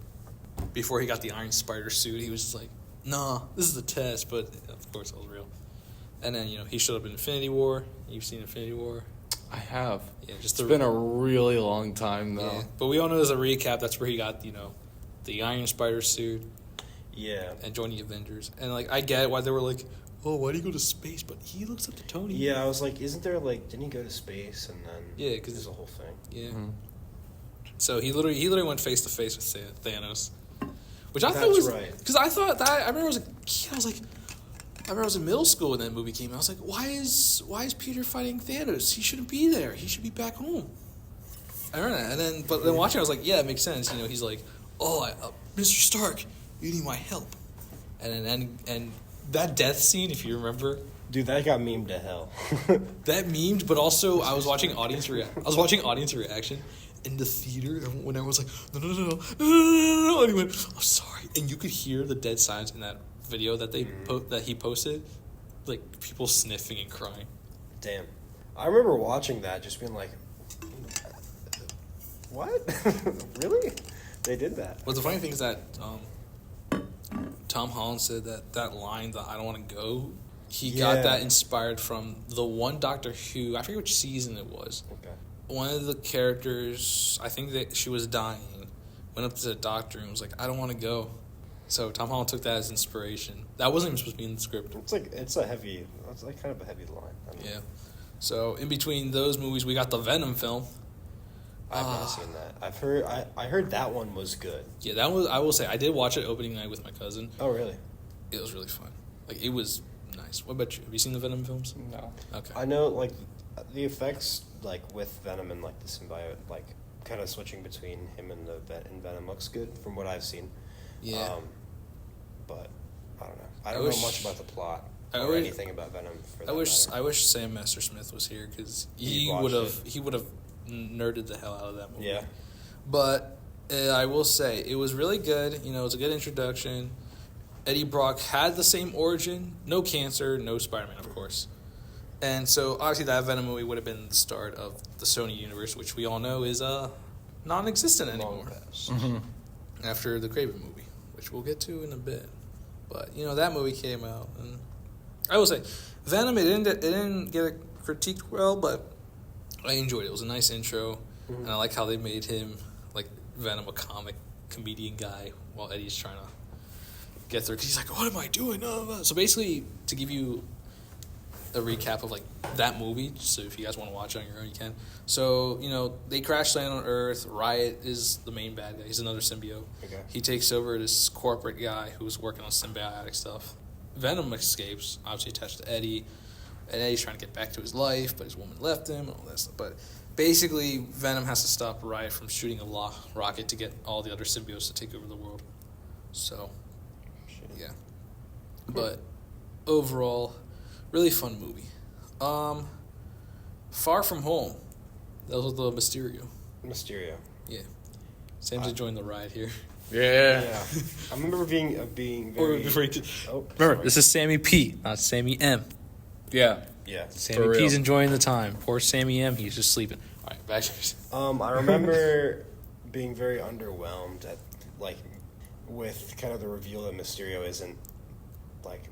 before he got the Iron Spider suit, he was just like, "Nah, this is a test," but of course it was real. And then he showed up in Infinity War. You've seen Infinity War. I have. Yeah, just It's been a really long time though. Yeah. But we all know as a recap, that's where he got the Iron Spider suit Yeah. and joined the Avengers. And like I get why they were like, "Oh, why do you go to space?" But he looks up to Tony. Yeah, I was like, isn't there didn't he go to space and then Yeah, 'cause there's a whole thing. Yeah. Mhm. So he literally went face to face with Thanos, which I thought That's was right. because I thought that I remember I was a kid, I remember I was in middle school when that movie came out. I was like, why is Peter fighting Thanos? He shouldn't be there. He should be back home. I remember that, and then watching, I was like, yeah, it makes sense. He's like, Mr. Stark, you need my help, and that death scene, if you remember. Dude, that got memed to hell. That memed, but also I was watching audience reaction in the theater when everyone was like, no, and he went, "I'm sorry," and you could hear the dead silence in that video that that he posted, like people sniffing and crying. Damn. I remember watching that, just being like, what? Really? They did that. But the funny thing is that Tom Holland said that line, that "I don't want to go," he got that inspired from the one Doctor Who, I forget which season it was. Okay. One of the characters, I think that she was dying, went up to the doctor and was like, "I don't want to go." So Tom Holland took that as inspiration. That wasn't even supposed to be in the script. It's like kind of a heavy line. I mean, Yeah. So in between those movies, we got the Venom film. I've not seen that. I heard that one was good. Yeah, that was. I will say, I did watch it opening night with my cousin. Oh, really? It was really fun. Like, it was nice. What about you? Have you seen the Venom films? No. Okay. I know, like, the effects, like, with Venom and, like, the symbiote, like, kind of switching between him and Venom looks good from what I've seen. Yeah. But I don't know. I don't know much about the plot or anything about Venom. I wish Sam Messersmith was here because he watched would have nerded the hell out of that movie. Yeah. But I will say it was really good. It was a good introduction. Eddie Brock had the same origin, no cancer, no Spider-Man, of course. And so obviously that Venom movie would have been the start of the Sony universe, which we all know is non-existent anymore after the Craven movie, which we'll get to in a bit. But that movie came out, and I will say, Venom, it didn't get critiqued well, but I enjoyed it. It was a nice intro, and I like how they made him like Venom, a comic comedian guy, while Eddie's trying to get through. Because he's like, "What am I doing?" So basically, to give you a recap of like that movie, so if you guys want to watch it on your own, you can. So they crash land on Earth. Riot is the main bad guy. He's another symbiote. Okay. He takes over this corporate guy who's working on symbiotic stuff. Venom escapes, obviously attached to Eddie, and Eddie's trying to get back to his life, but his woman left him and all that stuff. But basically, Venom has to stop Riot from shooting a rocket to get all the other symbiotes to take over the world. So, yeah. But overall, really fun movie. Far From Home. That was the Mysterio. Mysterio. Yeah. Sam's enjoying the ride here. Yeah. I remember being very. Remember, this is Sammy P, not Sammy M. Yeah. Yeah. Sammy P's enjoying the time. Poor Sammy M, he's just sleeping. All right, back to I remember being very underwhelmed at with kind of the reveal that Mysterio isn't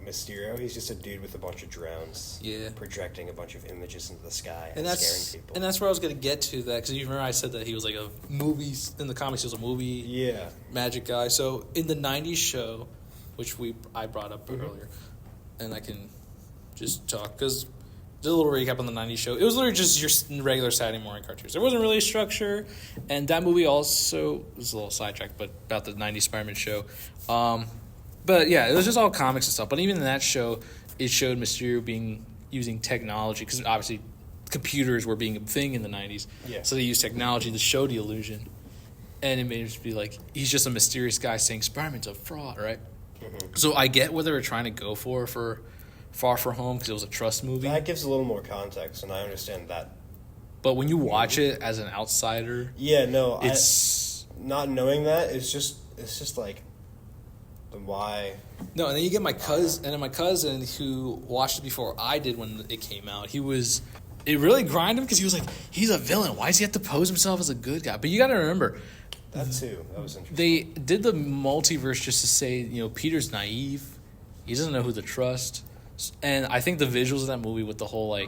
Mysterio. He's just a dude with a bunch of drones. Yeah. Projecting a bunch of images into the sky and scaring people. And that's where I was going to get to that, because you remember I said that he was like a movies, in the comics he was a movie magic guy. So in the 90s show, which I brought up earlier, and I can just talk, because just a little recap on the 90s show. It was literally just your regular Saturday morning cartoons. There wasn't really a structure, and that movie also was a little sidetracked, but about the 90s Spider-Man show. But yeah, it was just all comics and stuff. But even in that show, it showed Mysterio using technology, because obviously computers were being a thing in the 90s. Yeah. So they used technology to show the illusion. And it made it be like, he's just a mysterious guy saying Spider-Man's a fraud, right? Mm-hmm. So I get what they were trying to go for Far From Home, because it was a trust movie. That gives a little more context, and I understand that. But when you watch it as an outsider... Yeah, no, it's... not knowing that, it's just like... Why? No, and then you get my cousin who watched it before I did when it came out. It really grinded him, because he was like, he's a villain. Why does he have to pose himself as a good guy? But you got to remember, that too. That was interesting. They did the multiverse just to say, Peter's naive. He doesn't know who to trust. And I think the visuals of that movie with the whole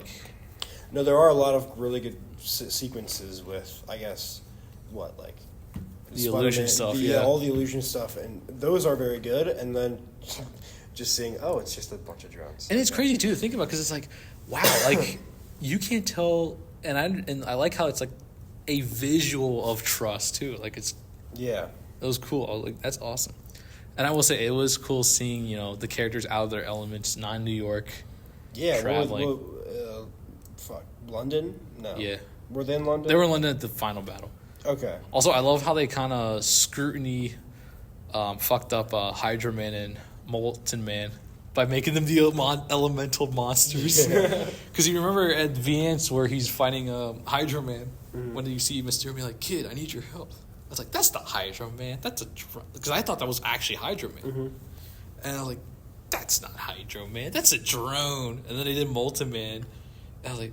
No, there are a lot of really good sequences with, I guess, the illusion stuff, all the illusion stuff, and those are very good. And then just seeing, it's just a bunch of drones, and it's crazy too to think about, because it's like, wow, you can't tell, and I like how it's like a visual of trust too. It was cool. I was like, that's awesome. And I will say it was cool seeing the characters out of their elements, non New York, traveling. London? No. Yeah. Were they in London? They were in London at the final battle. Okay. Also, I love how they kind of fucked up Hydra Man and Molten Man by making them the elemental monsters. Because you remember at Vance where he's fighting Hydra Man, when you see Mysterio be like, "Kid, I need your help." I was like, "That's not Hydra Man. That's a..." Because I thought that was actually Hydra Man. Mm-hmm. And I was like, "That's not Hydra Man. That's a drone." And then they did Molten Man. And I was like,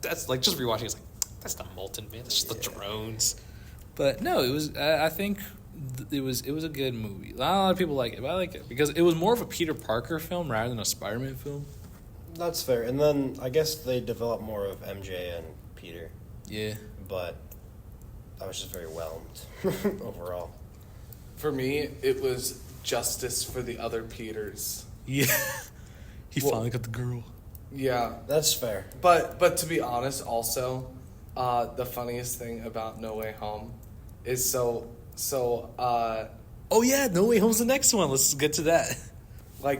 "That's..." just rewatching, it's like, that's not Molten Man. That's just the drones. But no, it was. I think it was a good movie. Not a lot of people like it, but I like it because it was more of a Peter Parker film rather than a Spider-Man film. That's fair. And then I guess they developed more of MJ and Peter. Yeah. But I was just very whelmed overall. For me, it was justice for the other Peters. Yeah. He finally got the girl. Yeah. That's fair. But to be honest, also, the funniest thing about No Way Home is oh yeah, No Way Home's the next one. Let's get to that.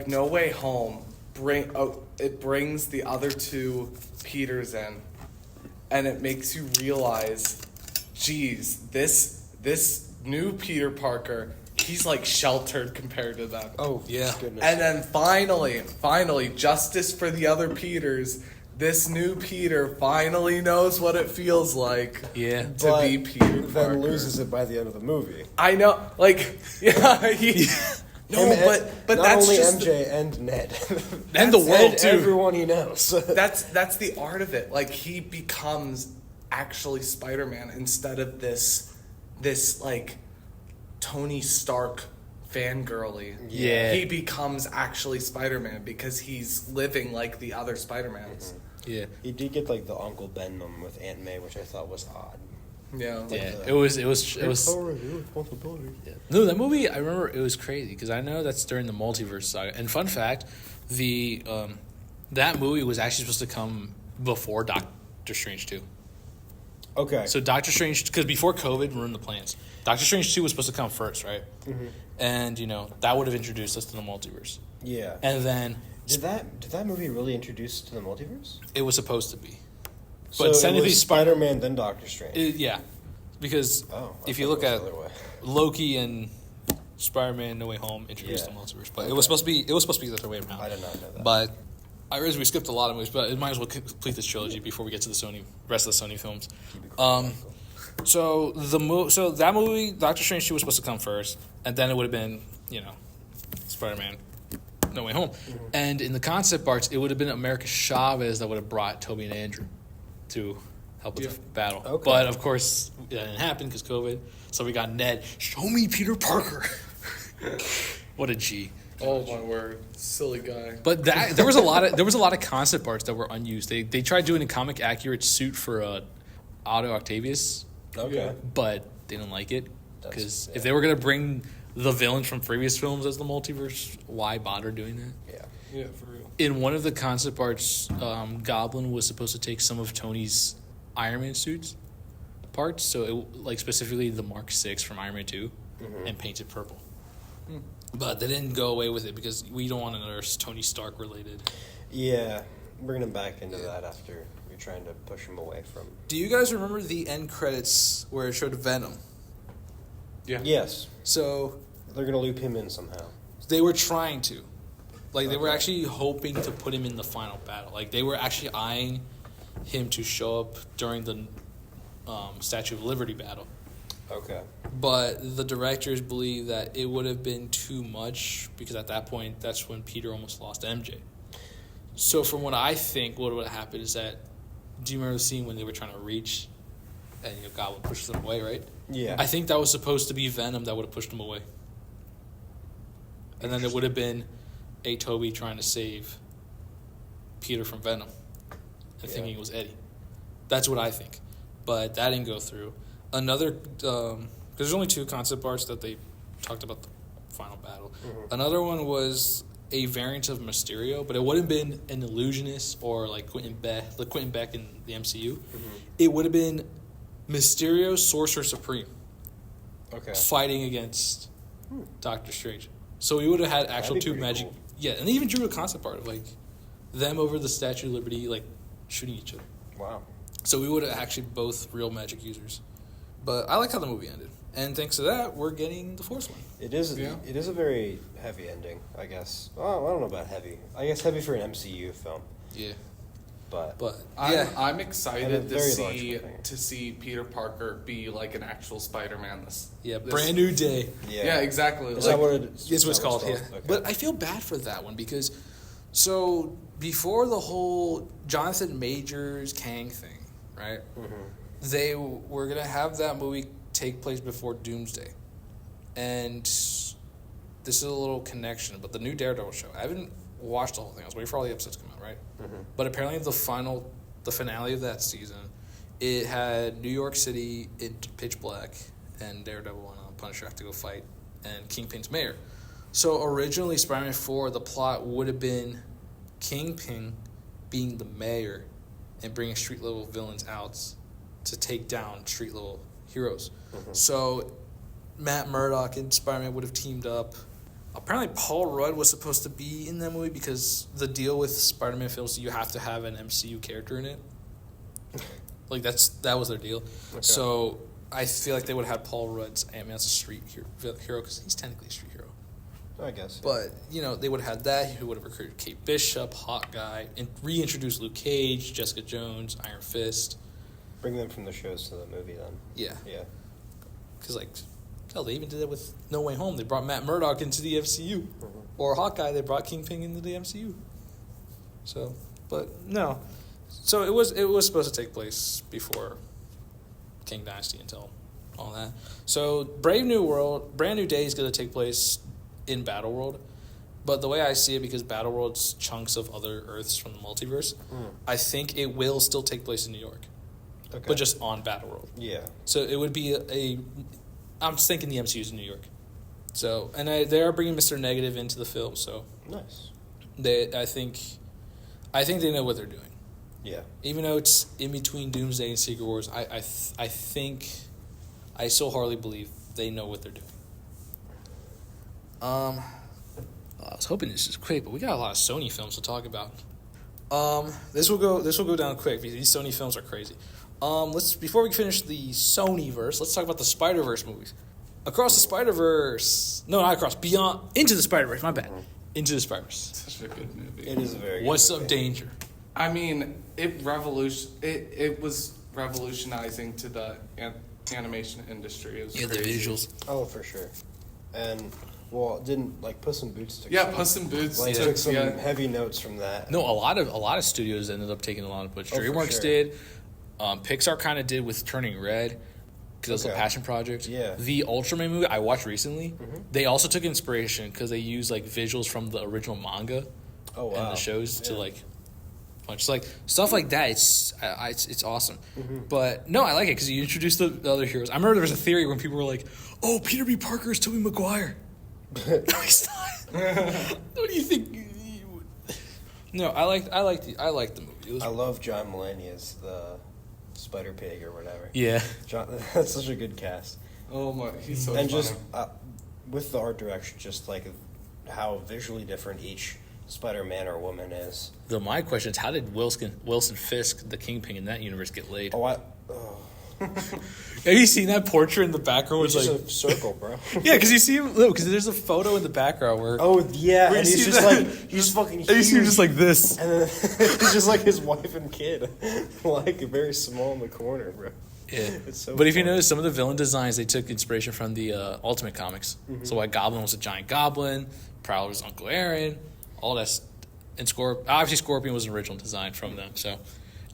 No Way Home it brings the other two Peters in, and it makes you realize, geez, this new Peter Parker, he's sheltered compared to them. Oh yeah. Goodness. And then finally, justice for the other Peters. This new Peter finally knows what it feels like to be Peter Parker. Then loses it by the end of the movie. I know, No, but not that's only just MJ and Ned, and the world too. Everyone he knows. that's the art of it. He becomes actually Spider-Man instead of this Tony Stark fangirly. Yeah, he becomes actually Spider-Man because he's living like the other Spider-Mans. Mm-hmm. Yeah, he did get the Uncle Ben moment with Aunt May, which I thought was odd. Yeah, it was. Yeah. No, that movie, I remember it was crazy because I know that's during the multiverse saga. And fun fact, that movie was actually supposed to come before Doctor Strange 2. Okay. So Doctor Strange, because before COVID ruined the plans, Doctor Strange 2 was supposed to come first, right? Mm-hmm. And that would have introduced us to the multiverse. Yeah. And then did that movie really introduce us to the multiverse? It was supposed to be. But so it was Spider-Man, then Doctor Strange. Yeah, because if you look at Loki and Spider-Man: No Way Home introduced the multiverse, but it was supposed to be the other way around. I did not know that. But I realize we skipped a lot of movies, but it might as well complete this trilogy before we get to the rest of the Sony films. So that movie, Doctor Strange 2 was supposed to come first, and then it would have been, Spider-Man No Way Home. Mm-hmm. And in the concept arts, it would have been America Chavez that would have brought Toby and Andrew to help with the battle. Okay. But, of course, it didn't happen because COVID. So we got Ned. Show me Peter Parker. What a G. Oh my word, silly guy. But there was a lot of concept arts that were unused. They tried doing a comic accurate suit for Otto Octavius. Okay. But they didn't like it because if they were gonna bring the villains from previous films as the multiverse, why bother doing that? Yeah, for real. In one of the concept arts, Goblin was supposed to take some of Tony's Iron Man suits parts, so it, specifically the Mark 6 from Iron Man 2, and paint it purple. But they didn't go away with it because we don't want another Tony Stark related. Yeah, bringing him back into that after you're trying to push him away from. Do you guys remember the end credits where it showed Venom? Yeah. Yes. So they're gonna loop him in somehow. They were trying to, they were actually hoping to put him in the final battle. They were actually eyeing him to show up during the Statue of Liberty battle. Okay. But the directors believe that it would have been too much because at that point, that's when Peter almost lost MJ. So from what I think, what would have happened is that, do you remember the scene when they were trying to reach and Goblin pushes them away, right? Yeah. I think that was supposed to be Venom that would have pushed him away. And then it would have been a Toby trying to save Peter from Venom and thinking it was Eddie. That's what I think. But that didn't go through. Another, there's only 2 concept arts that they talked about the final battle. Mm-hmm. Another one was a variant of Mysterio, but it wouldn't have been an illusionist or Quentin Beck in the MCU. Mm-hmm. It would have been Mysterio, Sorcerer Supreme, fighting against Doctor Strange. So we would have had actual 2 magic. Cool. Yeah, and they even drew a concept art of them over the Statue of Liberty, shooting each other. Wow. So we would have actually both real magic users. But I like how the movie ended. And thanks to that, we're getting the 4th one. It is a very heavy ending, I guess. Well, I don't know about heavy. I guess heavy for an MCU film. Yeah. But I'm excited to see Peter Parker be an actual Spider-Man. Brand new day. Yeah, exactly. Is that what it's what it's called? Yeah. Okay. But I feel bad for that one because, before the whole Jonathan Majors Kang thing, right? Mm-hmm. They were going to have that movie take place before Doomsday. And this is a little connection, but the new Daredevil show, I haven't watched the whole thing. I was waiting for all the episodes to come out, right? Mm-hmm. But apparently the finale of that season, it had New York City in pitch black, and Daredevil and Punisher have to go fight, and Kingpin's mayor. So originally, Spider-Man 4, the plot would have been Kingpin being the mayor and bringing street-level villains out to take down street-level heroes. Mm-hmm. So Matt Murdock and Spider-Man would have teamed up. Apparently Paul Rudd was supposed to be in that movie because the deal with Spider-Man films, you have to have an MCU character in it. That was their deal. Okay. So I feel like they would have had Paul Rudd's Ant-Man as a street hero because he's technically a street hero. I guess. But, they would have had that. He would have recruited Kate Bishop, Hawkeye, and reintroduced Luke Cage, Jessica Jones, Iron Fist. Bring them from the shows to the movie then. Yeah. Yeah. Because, they even did that with No Way Home. They brought Matt Murdock into the MCU. Mm-hmm. Or Hawkeye, they brought Kingpin into the MCU. So, but no. So it was supposed to take place before King Dynasty until all that. So Brand New Day is going to take place in Battleworld. But the way I see it, because Battleworld's chunks of other Earths from the multiverse, I think it will still take place in New York. Okay. But just on Battleworld. Yeah. So it would be I'm just thinking the MCU's in New York. So, and they are bringing Mr. Negative into the film, so. Nice. I think they know what they're doing. Yeah. Even though it's in between Doomsday and Secret Wars, I think, I so hardly believe they know what they're doing. I was hoping this is quick, but we got a lot of Sony films to talk about. This will go down quick because these Sony films are crazy. Before we finish the Sony-verse, let's talk about the Spider-Verse movies. Across the Spider-Verse. No, not across. Beyond. Into the Spider-Verse. My bad. Mm-hmm. Into the Spider-Verse. Such a good movie. It is a very good What's movie. Up, Danger? I mean, it was revolutionizing to the animation industry is Yeah, the crazy. visuals. Oh, for sure. And well, didn't like Puss in Boots took Yeah, some, Puss in Boots like took took some yeah. heavy notes from that. No, a lot of studios ended up taking a lot of which Oh, for DreamWorks sure. did. Pixar kind of did with Turning Red because it was a Okay. passion project. Yeah. The Ultraman movie I watched recently, Mm-hmm. they also took inspiration because they used like visuals from the original manga Oh wow. and the shows to Yeah. like punch like stuff like that. It's awesome. Mm-hmm. But no, I like it because you introduced the other heroes. I remember there was a theory when people were like, "Oh, Peter B. Parker is Tobey Maguire." No, he's not. What do you think? No, I like the movie. It was, I love John Mulaney as the Spider Pig or whatever. yeah. John, that's such a good cast. Oh my, he's so And funny. just with the art direction, just like how visually different each Spider-Man or woman is. Though my question is, how did Wilson Fisk, the Kingpin in that universe, get laid? Oh, Have you seen that portrait in the background? it's It's just like, a circle, bro. yeah, because you see him. Look, because there's a photo in the background where Oh yeah, Where and you he's see just that? like he's fucking huge. and you see him just like this. and then it's just like his wife and kid, like very small in the corner, bro. Yeah, It's so but if you funny. notice, some of the villain designs they took inspiration from the Ultimate Comics. Mm-hmm. So White Goblin was a giant goblin, Prowler was Uncle Aaron, all that, and obviously Scorpion was an original design from them. So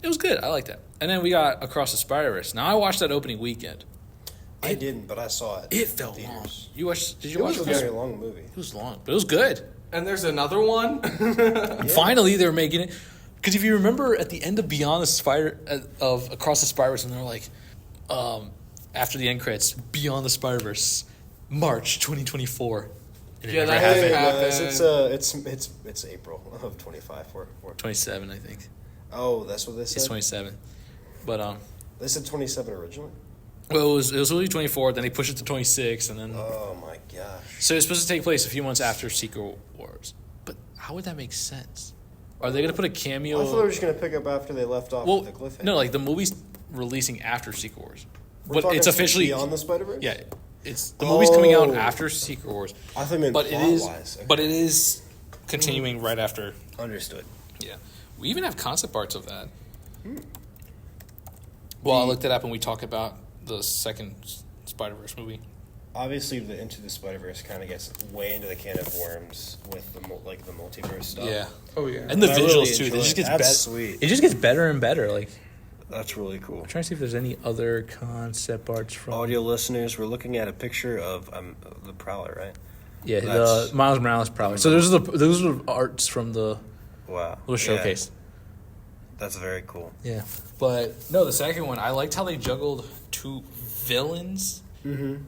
it was good. I like that. And then we got Across the Spider-Verse. Now I watched that opening weekend. I didn't, but I saw it. It felt in long. theaters. You watched? Did you It watch was it? a very long movie. It was long, but it was good. And there's another one. And finally, they were making it. Because if you remember at the end of Beyond the Spider of Across the Spider-Verse, and they're like, after the end credits, Beyond the Spider-Verse, March 2024. And it Yeah, never that happened. happened. It's April of 25 or 27, I think. Oh, that's what they said. It's 27. But They said 27 originally. well, it was really 24. Then they pushed it to 26, and then Oh my gosh. so it's supposed to take place a few months after Secret Wars. But how would that make sense? Are they gonna put a cameo? I thought they were just gonna pick up after they left off well, with the cliffhanger. no, like the movie's releasing after Secret Wars, We're but talking it's officially Beyond the Spider-Verse. yeah. It's the movie's coming out Oh. after Secret Wars, I thought you meant but it is plot-wise. Okay. but it is continuing right after. Understood. Yeah, we even have concept arts of that. Well, I looked it up and we talk about the second Spider-Verse movie. Obviously, the Into the Spider-Verse kind of gets way into the can of worms with the the multiverse stuff. Yeah, Oh yeah. and the I visuals really too. They enjoy just it. gets That's better. sweet. It just gets better and better. Like That's really cool. I'm trying to see if there's any other concept arts from. Audio listeners, we're looking at a picture of the Prowler, right? Yeah, That's- the Miles Morales probably. So those are the arts from the Wow. little showcase. That's very cool. Yeah, but no, the second one I liked how they juggled two villains. Mm-hmm.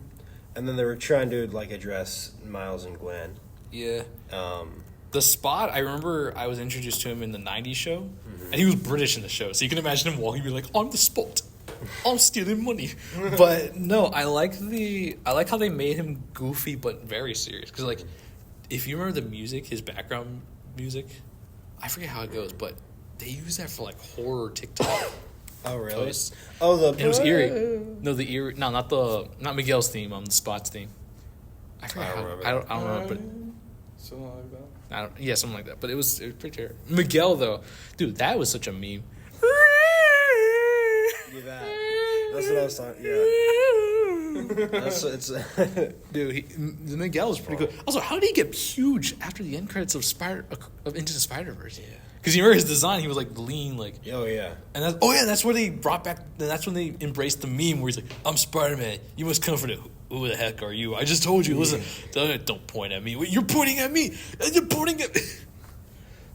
And then they were trying to like address Miles and Gwen. Yeah, Um, the Spot. I remember I was introduced to him in the '90s show, and he was British in the show, so you can imagine him walking, be like, "I'm the Spot, I'm stealing money." But no, I like how they made him goofy but very serious. Because like, if you remember the music, his background music, I forget how it goes, but they use that for like horror TikTok. oh really? Posts. Oh, the And it was eerie. No, the eerie. No, not Miguel's theme. The Spot's theme. I forget I don't how. remember I don't remember, but Something like that. yeah, something like that. But it was pretty terrible. Miguel though, dude, that was such a meme. Yeah, that's what I was talking. Yeah, that's it's. Dude, the Miguel was pretty good. Also, how did he get huge after the end credits of Into the Spider-Verse? Yeah, because you remember his design, he was like lean, like. Oh yeah. And that's where they brought back. That's when they embraced the meme where he's like, "I'm Spider-Man. You must come for the. Who the heck are you? I just told you. Listen, don't point at me. Wait, you're pointing at me. And you're pointing at me."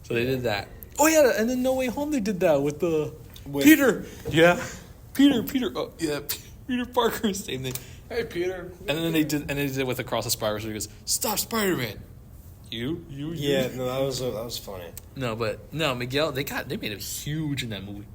So they did that. Oh yeah, and then No Way Home they did that with Peter. Yeah, Peter. Oh yeah, Peter Parker. Same thing. Hey Peter. And then they did it with Across the Spider-Verse. Where he goes, "Stop, Spider-Man." You. Yeah, no, that was funny. No, but no, Miguel. They made him huge in that movie.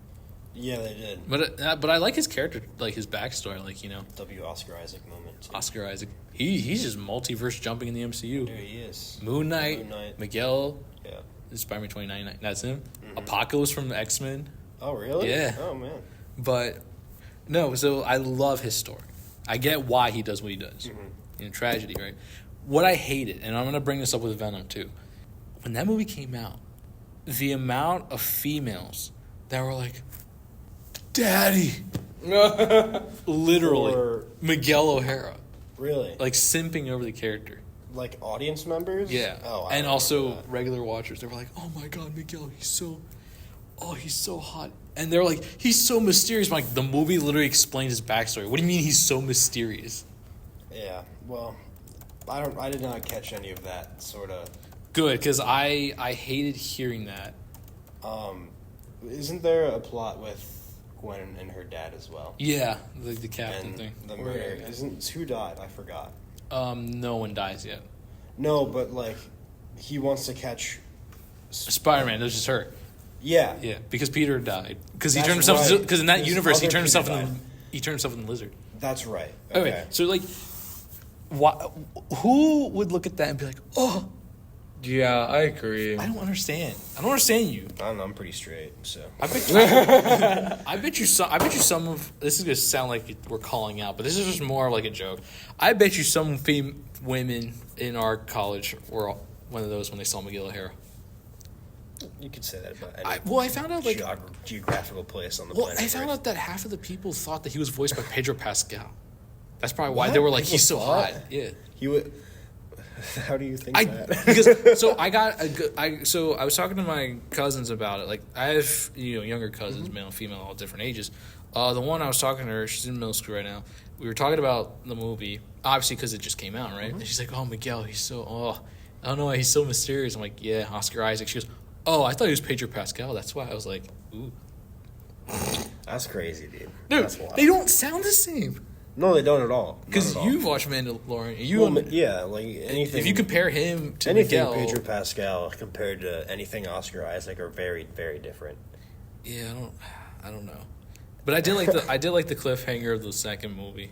Yeah, they did. But I like his character, like his backstory, like W. Oscar Isaac moment. Too. Oscar Isaac. He's just multiverse jumping in the MCU. Dude, he is. Moon Knight, Miguel, Yeah. Spider-Man 2099. That's him. Apocalypse from the X-Men. Oh really? Yeah. Oh man. But no, so I love his story. I get why he does what he does. Tragedy, right? What I hated, and I'm going to bring this up with Venom too. When that movie came out, the amount of females that were like, "Daddy, Literally. Or- Miguel O'Hara. Really? Like, simping over the character. Like audience members? Yeah. Oh, I and don't also remember that. regular watchers. They were like, oh my god, Miguel, he's so hot. And they're like, he's so mysterious. I'm like, the movie literally explains his backstory. What do you mean he's so mysterious? Yeah. Well, I did not catch any of that sort of. Good, because I hated hearing that. Isn't there a plot with Gwen and her dad as well? Yeah, the captain And thing. the murder. Who died? I forgot. No one dies yet. No, but like, he wants to catch. Spider-Man, that's just her. Yeah. Yeah, because Peter died. Because he That's turned himself. right. Because in that His universe, he other turned himself Peter into died. he turned himself into the lizard. That's right. Okay, so like, who would look at that and be like, oh, Yeah, I agree. I don't understand. I don't understand you. I don't know, I'm pretty straight, so. I bet you. I bet you some of this is gonna sound like we're calling out, but this is just more like a joke. I bet you some women in our college were one of those when they saw Miguel O'Hara. You could say that about any I found out like geographical place on the well, planet. I found Earth. out that half of the people thought that he was voiced by Pedro Pascal. That's probably why What? they were like, People he's so thought? hot. Yeah. He would. How do you think that? Because so I got so I was talking to my cousins about it. Like I have younger cousins, male and female, all different ages. The one I was talking to her, she's in middle school right now. We were talking about the movie, obviously because it just came out, right? And she's like, "Oh, Miguel, I don't know why he's so mysterious." I'm like, "Yeah, Oscar Isaac." She goes, "Oh, I thought he was Pedro Pascal. That's why." I was like, "Ooh, That's crazy, dude. dude, That's wild. they don't sound the same." No, they don't at all. Because Not at all. you've watched Mandalorian. Yeah, like anything. If you compare him to anything Miguel, Pedro Pascal compared to anything Oscar Isaac are very, very different. yeah, I don't know. But I did like the cliffhanger of the second movie.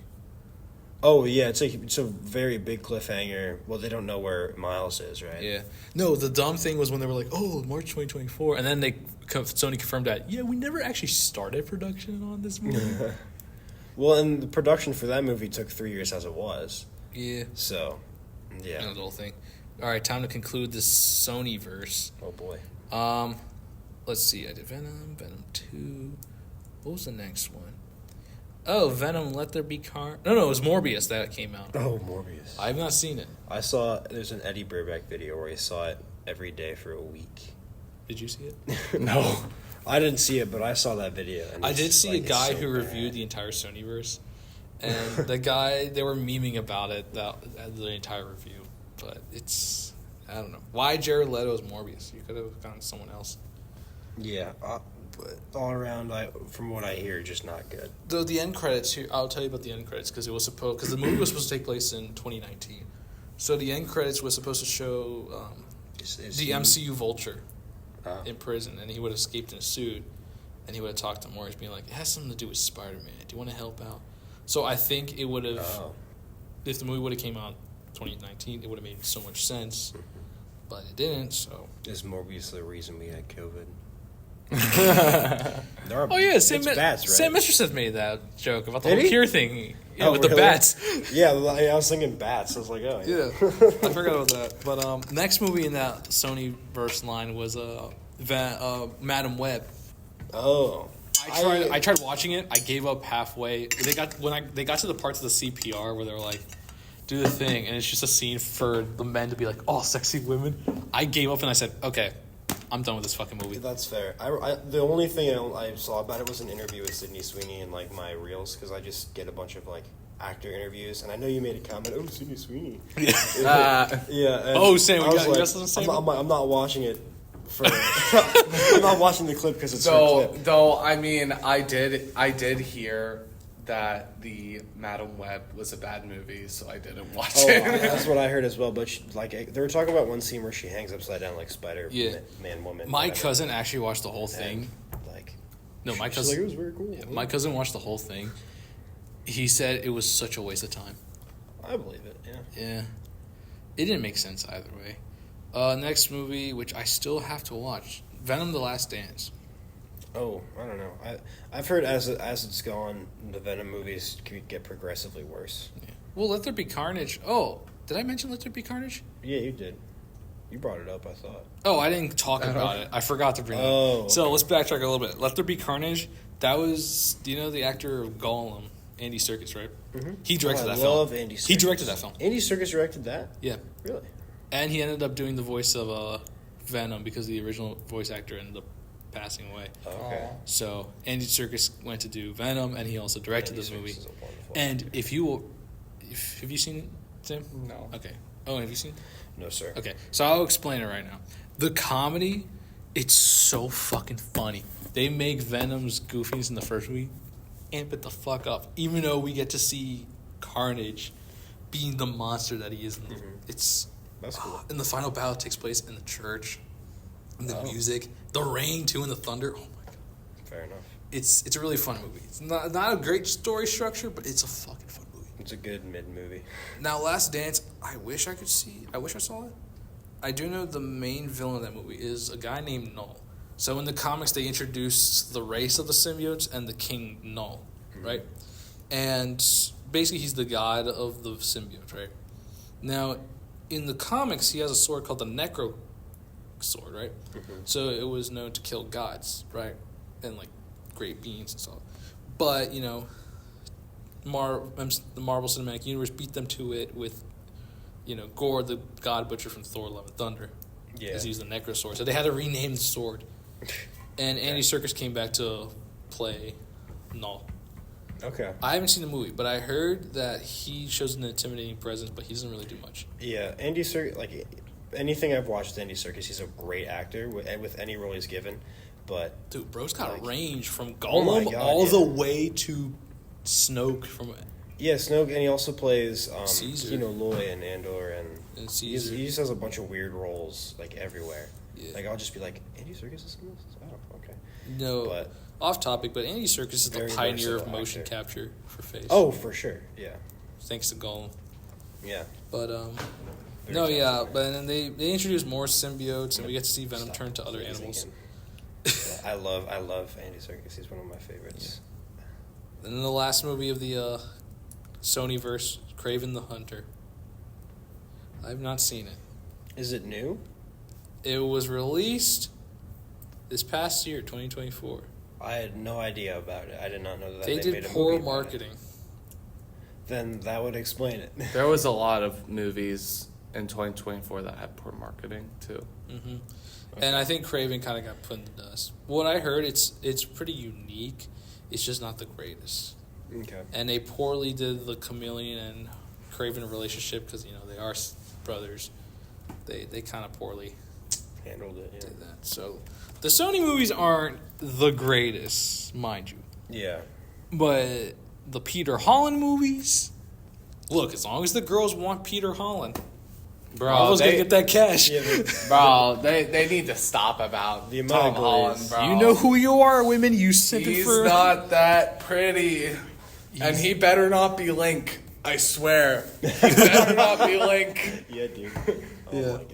Oh yeah, it's a very big cliffhanger. Well, they don't know where Miles is, right? Yeah. No, the dumb thing was when they were like, "Oh, March 2024," and then Sony confirmed that, yeah, we never actually started production on this movie. Well, and the production for that movie took 3 years as it was. Yeah. So, yeah. That was the whole thing. All right, time to conclude this Sony verse. Oh boy. Let's see. I did Venom 2. What was the next one? Oh, Venom, Let There Be Carnage. No, it was Morbius that came out. Oh, Morbius. I have not seen it. I saw there's an Eddie Burback video where he saw it every day for a week. Did you see it? No. I didn't see it, but I saw that video. And I it's did see like, a it's guy so who bad. reviewed the entire Sonyverse, and the guy, they were memeing about it, the entire review, but it's, I don't know. Why Jared Leto's Morbius? You could have gone someone else. Yeah, but all around, from what I hear, just not good. Though the end credits here, I'll tell you about the end credits because the movie was supposed to take place in 2019, so the end credits was supposed to show the MCU Vulture in prison, and he would have escaped in a suit, and he would have talked to Morris, being like, "It has something to do with Spider-Man. Do you want to help out?" So I think it would have, if the movie would have came out 2019, it would have made so much sense, but it didn't. So Is Morbius the reason we had COVID? oh yeah, Sam bats, right? Sam Messersmith made that joke about the Did whole he? cure thing. Yeah, Oh, with the really? bats. Yeah, I was thinking bats. I was like, oh Yeah, I forgot about that. But next movie in that Sony verse line was Madam Web. Oh, I tried watching it. I gave up halfway. They got to the parts of the CPR where they were like, "Do the thing," and it's just a scene for the men to be like, "Oh, sexy women." I gave up and I said, "Okay, I'm done with this fucking movie." That's fair. The only thing I saw about it was an interview with Sydney Sweeney in like my reels because I just get a bunch of like actor interviews, and I know you made a comment. Oh, Sydney Sweeney. Yeah. And Oh, Sam, I was you got something to say? I'm not watching it. I'm not watching the clip because it's her clip. Though I mean, I did hear that the Madam Web was a bad movie, so I didn't watch Oh, it. that's what I heard as well. But they were talking about one scene where she hangs upside down like Spider Man woman. My whatever. cousin actually watched the whole thing. And, like, No, my she's cousin. like, it was very cool. Yeah, my cousin watched the whole thing. He said it was such a waste of time. I believe it. Yeah. Yeah. It didn't make sense either way. Next movie, which I still have to watch, Venom: The Last Dance. Oh, I don't know. I've heard as it's gone, the Venom movies get progressively worse. Yeah. Well, Let There Be Carnage. Oh, did I mention Let There Be Carnage? Yeah, you did. You brought it up, I thought. Oh, I didn't talk about it. I forgot to bring it Oh, up. So okay. let's backtrack a little bit. Let There Be Carnage. That was, do you know the actor of Gollum, Andy Serkis, right? Mm-hmm. He directed that film. I love Andy Serkis. He directed that film. Andy Serkis directed that? Yeah. Really? And he ended up doing the voice of Venom because the original voice actor ended up passing away. Oh, okay. So Andy Serkis went to do Venom, and he also directed Andy this Serkis movie. is a wonderful And actor. have you seen it, Tim? No. Okay. Oh, have you seen? No, sir. Okay, so I'll explain it right now. The comedy, it's so fucking funny. They make Venom's goofiness in the first movie amp it the fuck up, even though we get to see Carnage being the monster that he is. It's That's cool. and the final battle takes place in the church, and the music, the rain too, and the thunder. Oh my god, Fair enough. it's a really fun movie. It's not a great story structure, but it's a fucking fun movie. It's a good mid-movie. Now, Last Dance, I wish I saw it. I do know the main villain of that movie is a guy named Null. So in the comics, they introduced the race of the symbiotes and the King Null, right? And basically, he's the god of the symbiotes, right? Now, in the comics, he has a sword called the Necro Sword, right? So it was known to kill gods, right? And, like, great beings and stuff. But, you know, the Marvel Cinematic Universe beat them to it with, you know, Gore, the God Butcher from Thor: Love and Thunder. Yeah. Because he used the Necro Sword. So they had to rename the sword. And Andy Serkis came back to play Null. Okay. I haven't seen the movie, but I heard that he shows an intimidating presence, but he doesn't really do much. Yeah, Andy Serkis, like, anything I've watched with Andy Serkis, he's a great actor with any role he's given, but... Dude, bro's got like, a range from oh my Gollum God, all yeah. the way to Snoke from... Yeah, Snoke, and he also plays Caesar. Kino Loy and Andor, and And he Caesar. just has a bunch of weird roles, like, everywhere. Yeah. Like, I'll just be like, Andy Serkis is in this? Oh, okay. No, But- off topic, but Andy Serkis is the Very pioneer of versatile motion actor. capture for face. Oh, for sure, yeah. Thanks to Gollum. Yeah. But, Very no, yeah, talented. but then they introduce more symbiotes, and we get to see Venom turn to other Praising animals. him. Yeah, I love Andy Serkis. He's one of my favorites. And then the last movie of the Sonyverse, Kraven the Hunter. I've not seen it. Is it new? It was released this past year, 2024. I had no idea about it. I did not know that They made did a poor movie about it. marketing. Then that would explain it. There was a lot of movies in 2024 that had poor marketing too. Mm-hmm. And I think Kraven kind of got put in the dust. What I heard, it's pretty unique. It's just not the greatest. Okay. And they poorly did the Chameleon and Kraven relationship because, you know, they are brothers. They kind of poorly Handled it, yeah. did that. So the Sony movies aren't the greatest, mind you. Yeah. But the Peter Holland movies, look, as long as the girls want Peter Holland, Bro, Marvel's gonna get that cash. Yeah, but Bro, they need to stop about The amount Tom of Holland, glaze. bro. You know who you are, women. You simping He's for not that pretty. And he better not be Link. I swear. He better not be Link. yeah, dude. Oh Yeah. my gosh.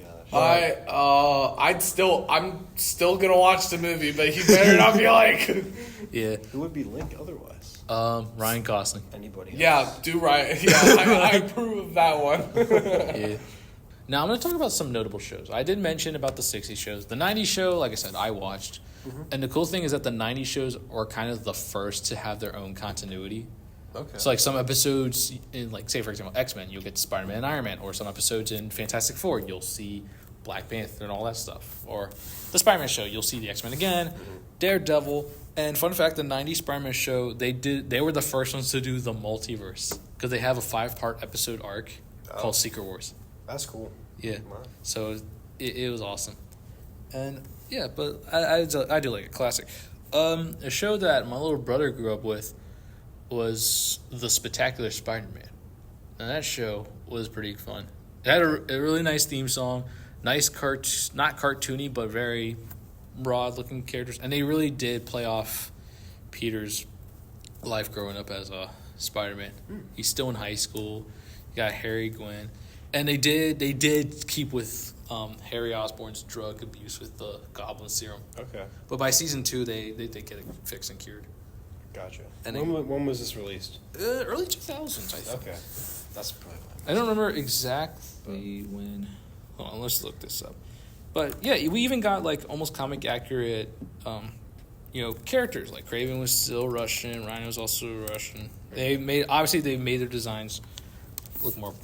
I'm still gonna watch the movie, but he better not be Link. Yeah. Who would be Link otherwise? Ryan Gosling. Anybody else? Yeah, do right. Yeah, I approve of that one. Yeah. Now I'm going to talk about some notable shows. I did mention about the 60s shows. The 90s show, like I said, I watched. And the cool thing is that the 90s shows are kind of the first to have their own continuity. Okay. So, like, some episodes in, like, say, for example, X-Men, you'll get Spider-Man and Iron Man. Or some episodes in Fantastic Four, you'll see Black Panther and all that stuff. Or the Spider-Man show, you'll see the X-Men again, Daredevil. And fun fact, the 90s Spider-Man show, they were the first ones to do the multiverse. Because they have a 5-part episode arc called Secret Wars. That's cool. Yeah. Wow. So it was awesome. And yeah, but I do like it. Classic. A show that my little brother grew up with was The Spectacular Spider-Man. And that show was pretty fun. It had a really nice theme song. Nice not cartoony, but very broad-looking characters. And they really did play off Peter's life growing up as a Spider-Man. He's still in high school. You got Harry, Gwen. And they did keep with Harry Osborn's drug abuse with the Goblin Serum. Okay. But by season 2, they did get it fixed and cured. Gotcha. And when was this released? Early 2000s, I think. Okay. That's probably I don't remember exactly when. Hold on, let's look this up. But yeah, we even got like almost comic accurate characters. Like Kraven was still Russian, Rhino was also Russian. They made their designs look more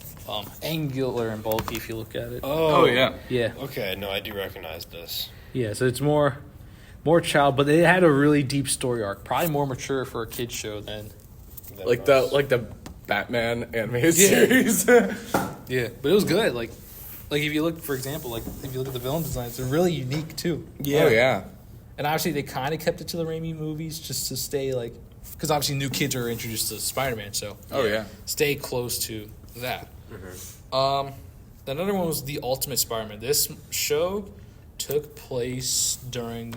angular and bulky if you look at it. Oh yeah. Yeah. Okay, no, I do recognize this. Yeah, so it's more child, but they had a really deep story arc. Probably more mature for a kid's show than Like the Batman animated series. yeah, but it was good. Like if you look, for example, if you look at the villain designs, they're really unique too. Yeah. Oh yeah. And obviously they kind of kept it to the Raimi movies just to stay because obviously new kids are introduced to Spider-Man, so stay close to that. Mm-hmm. Another one was the Ultimate Spider-Man. This show took place during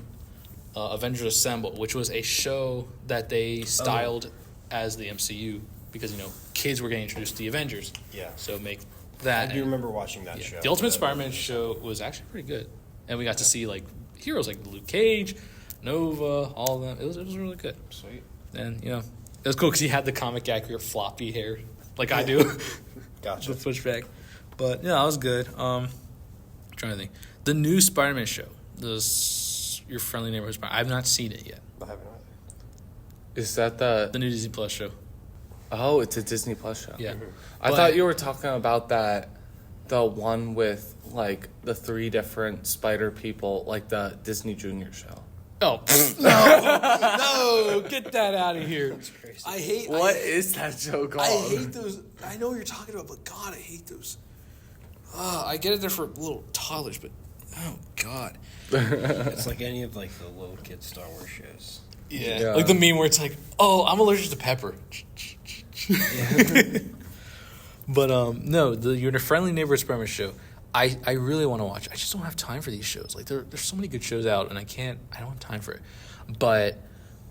Avengers Assemble, which was a show that they styled as the MCU because kids were getting introduced to the Avengers. Yeah. So make that. I do remember watching that show. The Ultimate Spider-Man show was actually pretty good, and we got to see heroes like Luke Cage, Nova, all of them. It was really good. Sweet. And it was cool because he had the comic accurate floppy hair like I do. Gotcha. The pushback. But yeah, that was good. I'm trying to think. The new Spider-Man show, Your Friendly Neighborhood Spider-Man. I've not seen it yet. I haven't either. Is that the new Disney Plus show? Oh, it's a Disney Plus show. Yeah. I thought you were talking about the one with the 3 different spider people, like the Disney Junior show. Oh no! Get that out of here. That's crazy. I hate. What is that show called? I hate those. I know what you're talking about, but God, I hate those. I get it there for little toddlers, but oh God. It's like any of the little kid Star Wars shows. Yeah. Like the meme where it's like, oh, I'm allergic to pepper. But no, Your Friendly Neighborhood Spider-Man show. I really want to watch. I just don't have time for these shows. There's so many good shows out, and I don't have time for it. But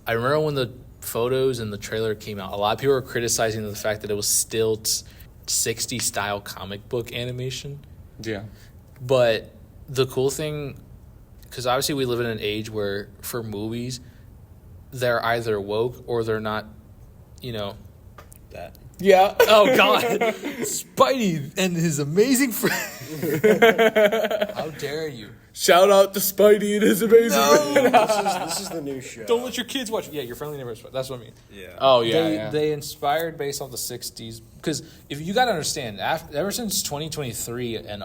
I remember when the photos and the trailer came out, a lot of people were criticizing the fact that it was still 60s style comic book animation. Yeah. But the cool thing, because obviously we live in an age where for movies, they're either woke or they're not, That. Yeah. Oh, God. Spidey and his amazing friend. How dare you? Shout out to Spidey and his amazing. This is the new show. Don't let your kids watch it. Yeah, Your Friendly Neighborhood. That's what I mean. Yeah. Oh, yeah. They inspired based off the 60s. Because if you got to understand, ever since 2023 and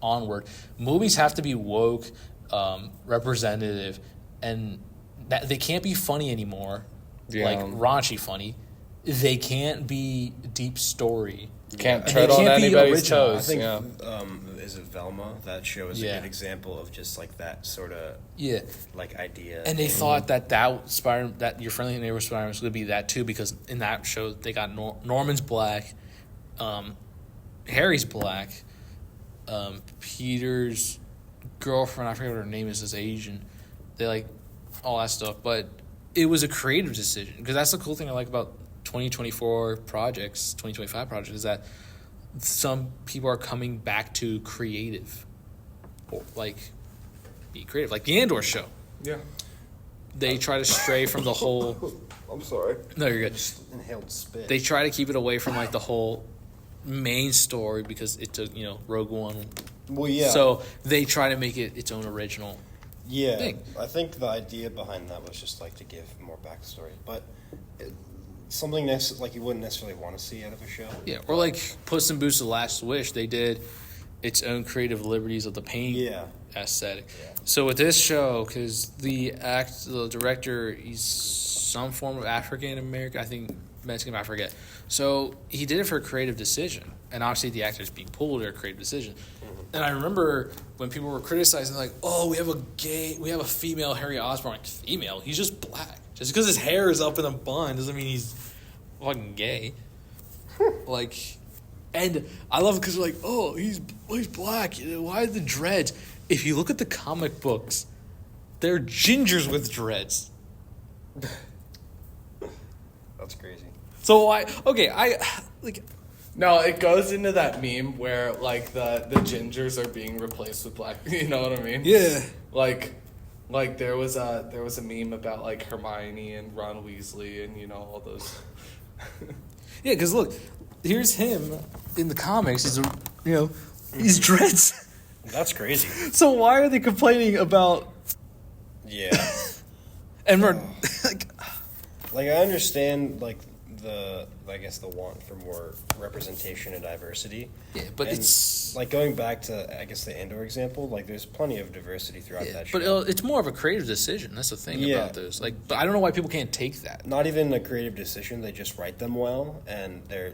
onward, movies have to be woke, representative, and they can't be funny anymore. Yeah. Like raunchy funny. They can't be deep story. Can't tread on anybody's toes. I think, yeah. Is it Velma? That show is a good example of just that sort of idea. And they thought that Your Friendly Neighborhood Spider-Man was going to be that too, because in that show they got Norman's black, Harry's black, Peter's girlfriend, I forget what her name is Asian. They all that stuff, but it was a creative decision, because that's the cool thing I like about 2024 projects, 2025 projects, is that some people are coming back to creative, or be creative, like the Andor show. Yeah. They try to stray from the whole. I'm sorry. No, you're good. Just inhaled spit. They try to keep it away from the whole main story, because it took Rogue One. Well, yeah. So they try to make it its own original. Yeah, thing. I think the idea behind that was just to give more backstory, but something you wouldn't necessarily want to see out of a show. Yeah, or Puss in Boots: The Last Wish, they did its own creative liberties of the paint aesthetic. Yeah. So with this show, because the director, he's some form of African American, I think Mexican, I forget. So he did it for a creative decision, and obviously the actors being pulled are a creative decision. And I remember when people were criticizing, oh, we have a female Harry Osborn. Female? He's just black. Just because his hair is up in a bun doesn't mean he's fucking gay. And I love it because they're oh, he's black. Why the dreads? If you look at the comic books, they're gingers with dreads. That's crazy. So No, it goes into that meme where the gingers are being replaced with black. You know what I mean? Yeah. There was a meme about Hermione and Ron Weasley and all those. Yeah, because look, here's him in the comics. He's dreads. That's crazy. So why are they complaining about? Yeah. And we're like, Like, I understand, like, the want for more representation and diversity. yeah, but And, it's like, going back to, I guess, the Andor example, like, there's plenty of diversity throughout that show. but it's more of a creative decision. That's the thing Yeah. about this. Like, but I don't know why people can't take that. Not even a creative decision, they just write them well, and they're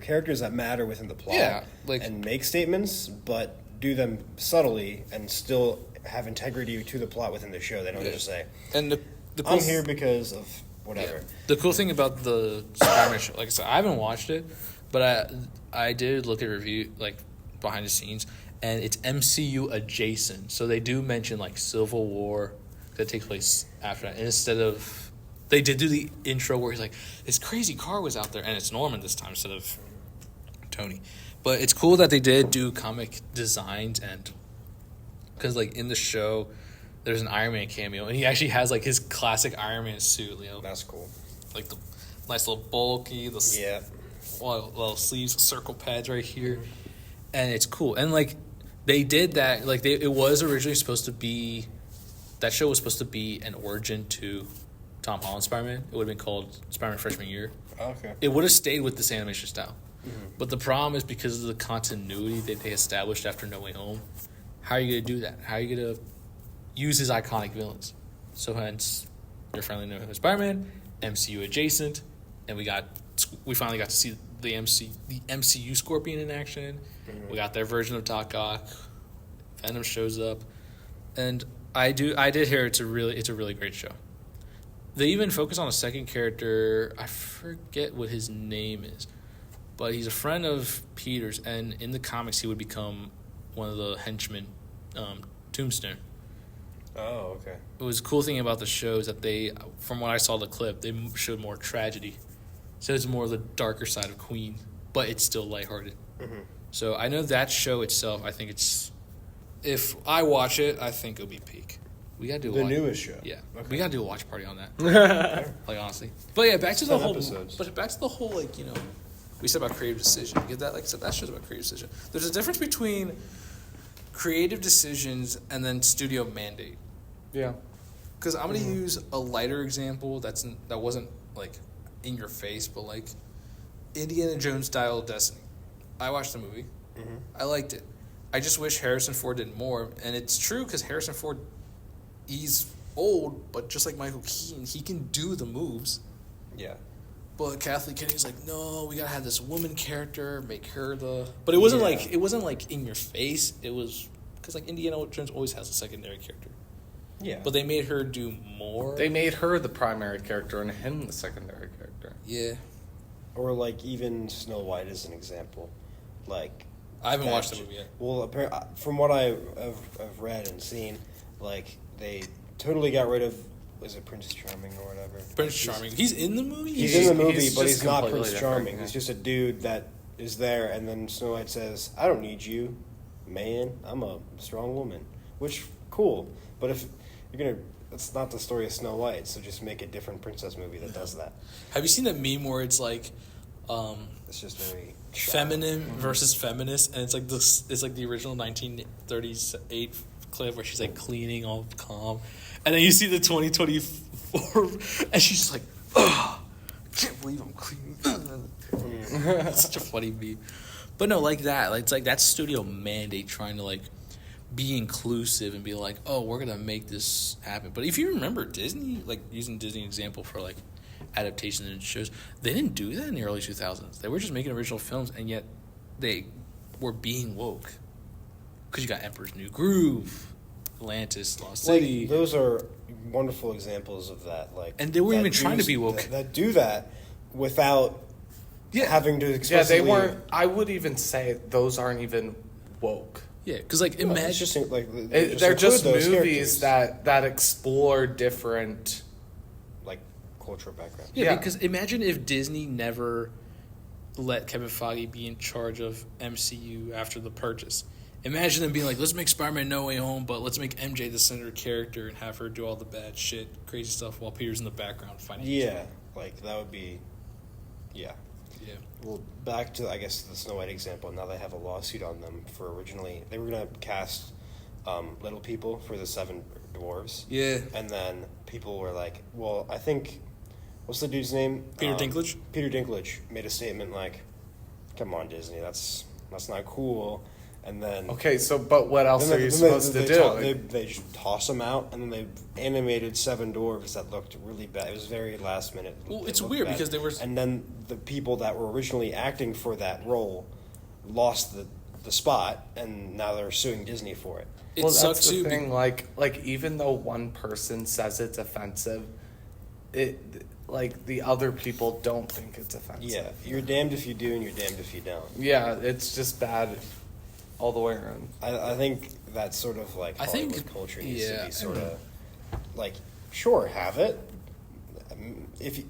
characters that matter within the plot. Yeah, like- and make statements, but do them subtly and still have integrity to the plot within the show. They don't Yeah. just say, And the I'm here because of whatever. Yeah. The cool thing about the Spider-Man show, like I said, I haven't watched it, but I did look at review, like, behind the scenes, and it's MCU adjacent. So they do mention, like, Civil War that takes place after that. And instead of... They did do the intro where he's like, this crazy car was out there, and it's Norman this time instead of Tony. But it's cool that they did do comic designs, and... Because, like, in the show, there's an Iron Man cameo, and he actually has, like, his classic Iron Man suit, you know? That's cool. Like the nice little bulky, the Yeah. little sleeves, circle pads right here, and it's cool. And like they did that, like it was originally supposed to be, that show was supposed to be an origin to Tom Holland's Spider-Man. It would have been called Spider-Man Freshman Year. Okay. It would have stayed with this animation style, but the problem is because of the continuity that they established after No Way Home. How are you gonna do that? How are you gonna use his iconic villains? So hence, your friendly No Way Home Spider-Man. MCU adjacent, and we finally got to see the MCU Scorpion in action. Mm-hmm. We got their version of Doc Ock. Venom shows up, and I did hear it's a really great show. They even focus on a second character. I forget what his name is, but he's a friend of Peter's, and in the comics he would become one of the henchmen, Tombstone. Oh, okay. It was a cool thing about the show is that they, from what I saw the clip, they showed more tragedy. So it's more of the darker side of Queen, but it's still lighthearted. Mm-hmm. So I know that show itself, I think it's, if I watch it, I think it'll be peak. We gotta do The newest show. Yeah, Okay. we gotta do a watch party on that. Like honestly, but yeah, back to the 10 whole. episodes. But back to the whole, like, you know, we said about creative decision. Because that, like I said, that show's about creative decision. There's a difference between creative decisions and then studio mandate. Yeah. Because I'm gonna use a lighter example that wasn't like in your face, but like Indiana Jones Dial of Destiny. I watched the movie. Mm-hmm. I liked it. I just wish Harrison Ford did more, and it's true because Harrison Ford, he's old, but just like Michael Keaton, he can do the moves. Yeah. But Kathleen Kennedy's like, no, we gotta have this woman character, make her the. But it wasn't like in your face. It was because like Indiana Jones always has a secondary character. Yeah. But they made her do more. They made her the primary character and him the secondary character. Yeah. Or like even Snow White as an example, like I haven't watched the movie yet. Well, from what I've read and seen, like they totally got rid of, was it Prince Charming or whatever? Prince Charming. He's in the movie? He's in the movie, he's but just he's not completely Prince different, Charming. yeah. He's just a dude that is there, and then Snow White says, "I don't need you, man. I'm a strong woman." Which cool, but if you're gonna, it's not the story of Snow White, so just make a different princess movie that does that. Have you seen that meme where it's like It's just very feminine versus feminist, and it's like this? It's like the original 1938 clip where she's like cleaning all calm, and then you see the 2024, and she's like, "Oh, I can't believe I'm cleaning." It's such a funny meme, but no, like that. Like, it's like that studio mandate trying to like be inclusive and be like, "Oh, we're gonna make this happen." But if you remember Disney, like using Disney example for like adaptations and shows, they didn't do that in the early 2000s. They were just making original films, and yet they were being woke. Because you got Emperor's New Groove, Atlantis, Lost City. Like, those are wonderful examples of that. Like, And they weren't that even trying to be woke. That do that without having to Yeah, explicitly. they weren't. I would even say those aren't even woke. Yeah, because like Well, imagine it's just like They're just include those movies characters, that explore different. like cultural background. Yeah, because imagine if Disney never let Kevin Feige be in charge of MCU after the purchase. Imagine them being like, let's make Spider-Man No Way Home, but let's make MJ the center character and have her do all the bad shit, crazy stuff, while Peter's in the background fighting. Yeah, like that would be. Yeah. Yeah. Well, back to, I guess, the Snow White example. Now they have a lawsuit on them for originally they were gonna cast little people for the 7 dwarves. Yeah. And then people were like, well, I think, what's the dude's name? Peter Dinklage? Peter Dinklage made a statement like, come on, Disney, that's not cool. And then... Okay, so, but what else are you supposed to do? They just toss them out, and then they animated 7 dwarves that looked really bad. It was very last minute. Well, it's weird because they were... And then the people that were originally acting for that role lost the spot, and now they're suing Disney for it. It sucks that's the too. thing. Like even though one person says it's offensive, the other people don't think it's offensive. Yeah, you're damned if you do, and you're damned if you don't. Yeah, it's just bad all the way around. I think that sort of like Hollywood culture needs to be sort of like, sure, have it.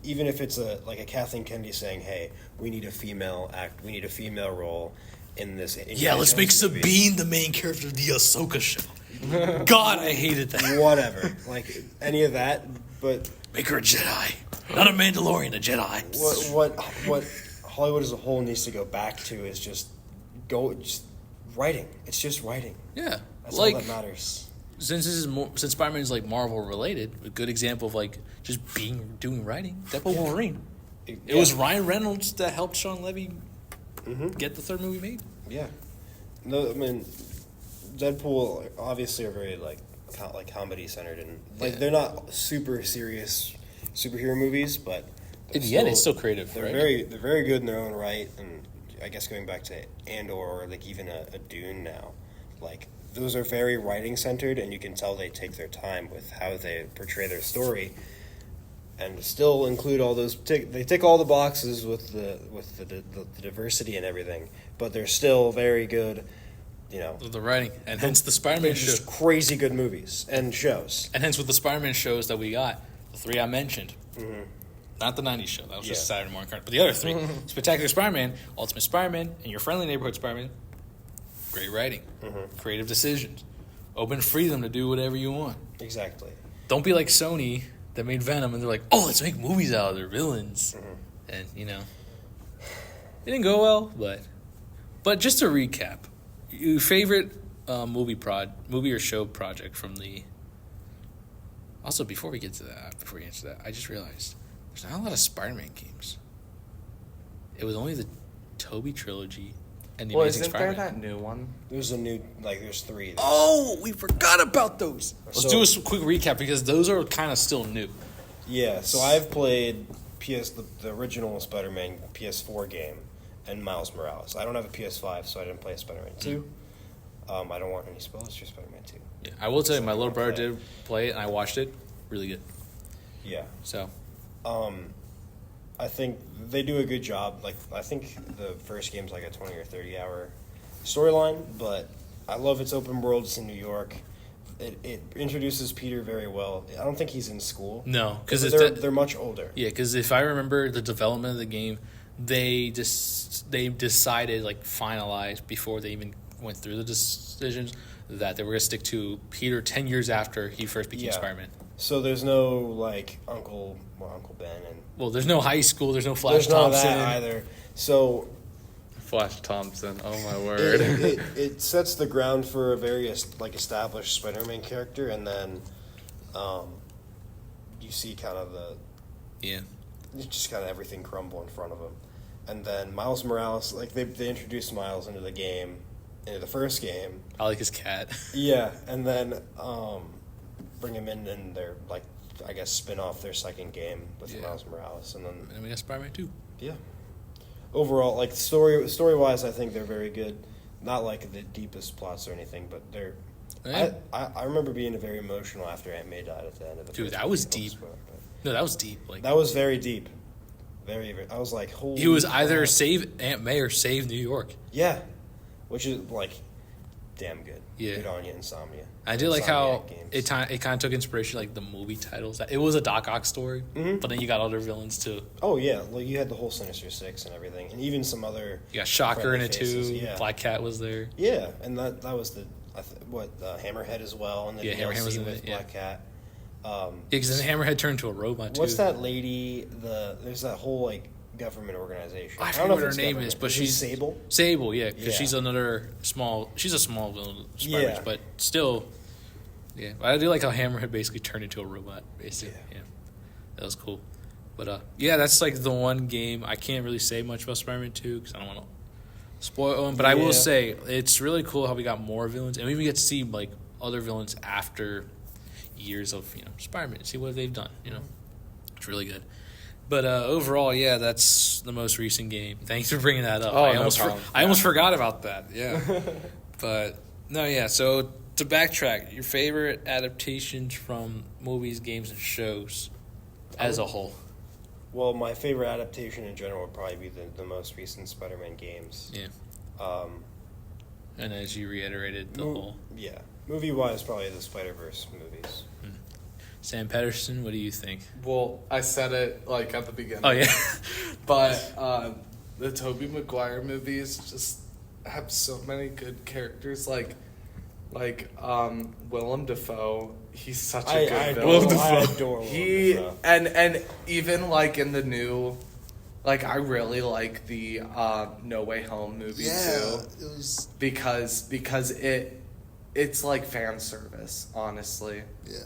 Even if it's a Kathleen Kennedy saying, "Hey, we need a female role in this." Let's make Sabine the main character of the Ahsoka show. God, I hated that. Whatever, like any of that, but make her a Jedi, not a Mandalorian, a Jedi. What Hollywood as a whole needs to go back to is just writing. It's just writing. Yeah, that's all that matters. Since Spider-Man is like Marvel related, a good example of like just doing writing. Deadpool Wolverine. It was Ryan Reynolds that helped Sean Levy get the 3rd movie made. Yeah. No, I mean, Deadpool obviously are very like comedy centered, and they're not super serious superhero movies, but in the end, it's still creative. They're right? they're very good in their own right, and I guess going back to Andor or like even a Dune now, like those are very writing centered, and you can tell they take their time with how they portray their story, and still include all those. They tick all the boxes with the diversity and everything, but they're still very good. You know, the writing, and hence the Spider-Man show. Just crazy good movies and shows, and hence with the Spider-Man shows that we got, the 3 I mentioned. Not the 90s show. That was just Saturday morning cartoon. But the other 3, Spectacular Spider-Man, Ultimate Spider-Man, and Your Friendly Neighborhood Spider-Man. Great writing. Creative decisions. Open freedom to do whatever you want. Exactly. Don't be like Sony that made Venom and they're like, oh, let's make movies out of their villains. And, it didn't go well, but just to recap, your favorite movie or show project from the... Also, before we answer that, I just realized there's not a lot of Spider-Man games. It was only the Tobey trilogy and the Amazing Spider-Man. Isn't there that new one? There's a new, there's 3. Oh, we forgot about those. Let's do a quick recap because those are kind of still new. Yeah, so I've played the original Spider-Man PS4 game and Miles Morales. I don't have a PS5, so I didn't play Spider-Man 2. I don't want any spoilers for Spider-Man 2. Yeah, I will tell you, my little brother did play it, and I watched it. Really good. Yeah. So, I think they do a good job. Like, I think the first game's like a 20 or 30 hour storyline, but I love its open world. It's in New York. It introduces Peter very well. I don't think he's in school. No, because they're much older. Yeah, because if I remember the development of the game, they decided, finalized before they even went through the decisions that they were going to stick to Peter 10 years after he first became Spider-Man. So there's no, Uncle Ben and... Well, there's no high school, there's no Flash there's Thompson. There's that either. So... Flash Thompson, oh my word. It sets the ground for a very, established Spider-Man character, and then you see kind of just kind of everything crumble in front of him. And then Miles Morales, they introduced Miles into the first game. I like his cat. Yeah, and then bring him in their, I guess, spin off their second game with Miles Morales. And then we got Spider-Man 2. Yeah. Overall, story-wise, I think they're very good. Not the deepest plots or anything, but they're... Yeah. I remember being very emotional after Aunt May died at the end of the Dude, first that was game. deep. No, that was deep. That was very deep. Very, very... I was like, holy... He was either save Aunt May or save New York. Yeah. Which is, damn good. Yeah. Good on you, Insomnia. I did like how it kind of took inspiration, the movie titles. It was a Doc Ock story, but then you got other villains too. Oh yeah, you had the whole Sinister Six and everything, and even some other. You got Shocker in it faces. too. Yeah. Black Cat was there. Yeah, and that was the Hammerhead as well, and the Hammerhead was in with it, Black Cat. Because then Hammerhead turned into a robot too. What's that lady? There's that whole government organization. I forget what her name is, but she's Sable. Sable, yeah, because she's a small villain, but still. Yeah, I do like how Hammerhead basically turned into a robot. Basically, yeah, that was cool. But yeah, that's like the one game I can't really say much about Spider-Man 2 because I don't want to spoil them. But I will say it's really cool how we got more villains, and we even get to see like other villains after years of Spider-Man. See what they've done. It's really good. But overall, yeah, that's the most recent game. Thanks for bringing that up. Oh, I almost forgot about that. Yeah, but no, yeah. So to backtrack, your favorite adaptations from movies, games, and shows as a whole. Well, my favorite adaptation in general would probably be the most recent Spider-Man games. Yeah. And as you reiterated, the whole. Yeah. Movie-wise, probably the Spider-Verse movies. Sam Pedersen, what do you think? Well, I said it like at the beginning. Oh, yeah. But the Tobey Maguire movies just have so many good characters. Like Willem Dafoe, he's such a good villain. I adore Willem Dafoe. And even like in the new, like I really like the No Way Home movie too. It was because it's like fan service, honestly. Yeah.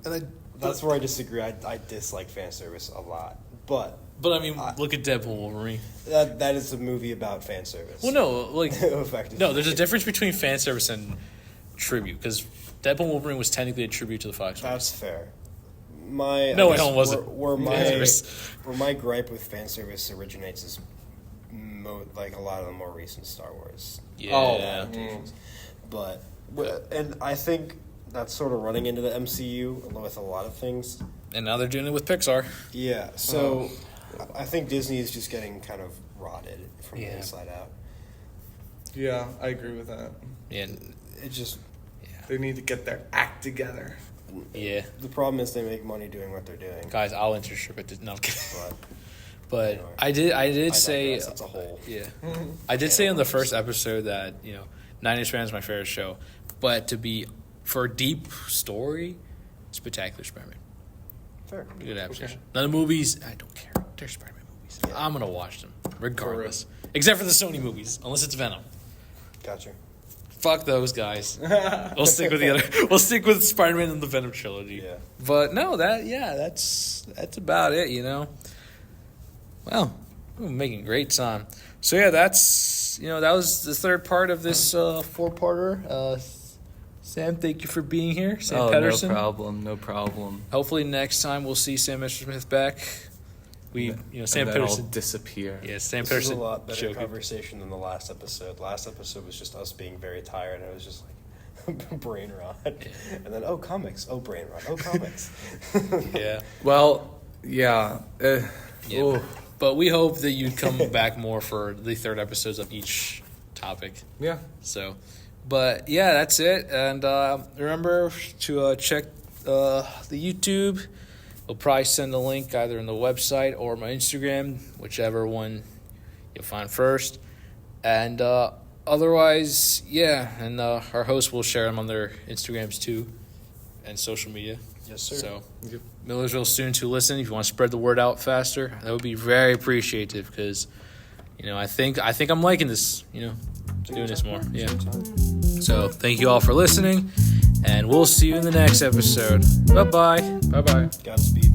And that's where I disagree. I dislike fan service a lot, but I mean, look at Deadpool Wolverine. That is a movie about fan service. Well, no, like Effectively. no, there's a difference between fan service and tribute because Deadpool Wolverine was technically a tribute to the Fox. That's fair. No Way Home wasn't. Where my gripe with fan service originates is like a lot of the more recent Star Wars adaptations. But and I think that's sort of running into the MCU with a lot of things. And now they're doing it with Pixar. Yeah, so I think Disney is just getting kind of rotted from the inside out. Yeah, I agree with that. Yeah, it just they need to get their act together. Yeah. The problem is they make money doing what they're doing. Guys, I'll interstrip it. No, I'm kidding. But anyway, I did say that's a whole. Yeah, I did say in the first episode that 90s Spider-Man is my favorite show, but for a deep story, Spectacular Spider-Man. Fair. Good adaptation. Now the movies, I don't care. They're Spider-Man movies. Yeah. I'm gonna watch them regardless, except for the Sony movies, unless it's Venom. Gotcha. Fuck those guys. We'll stick with the other. We'll stick with Spider-Man and the Venom trilogy. Yeah. But no, that's about it. Well, we're making great time. So yeah, that's that was the third part of this 4-parter. Sam, thank you for being here. Sam Pedersen. No problem. Hopefully next time we'll see Sam Messersmith back. Sam Pedersen I'll disappear. Yeah, Sam This Pedersen. was a lot better joking. conversation than the last episode. Last episode was just us being very tired, and it was just like brain rot. Yeah. And then comics. Brain rot. Comics. Yeah. Well, yeah. Yeah. But we hope that you'd come back more for the third episodes of each topic. Yeah. So, but yeah, that's it. And remember to check the YouTube. We'll probably send a link either in the website or my Instagram, whichever one you'll find first. And otherwise, yeah. And our hosts will share them on their Instagrams too and social media. Yes, sir. So, Millersville students who listen, if you want to spread the word out faster, that would be very appreciative because, I think I'm liking this, doing this more. Yeah. So, thank you all for listening, and we'll see you in the next episode. Bye-bye. Bye-bye. Godspeed.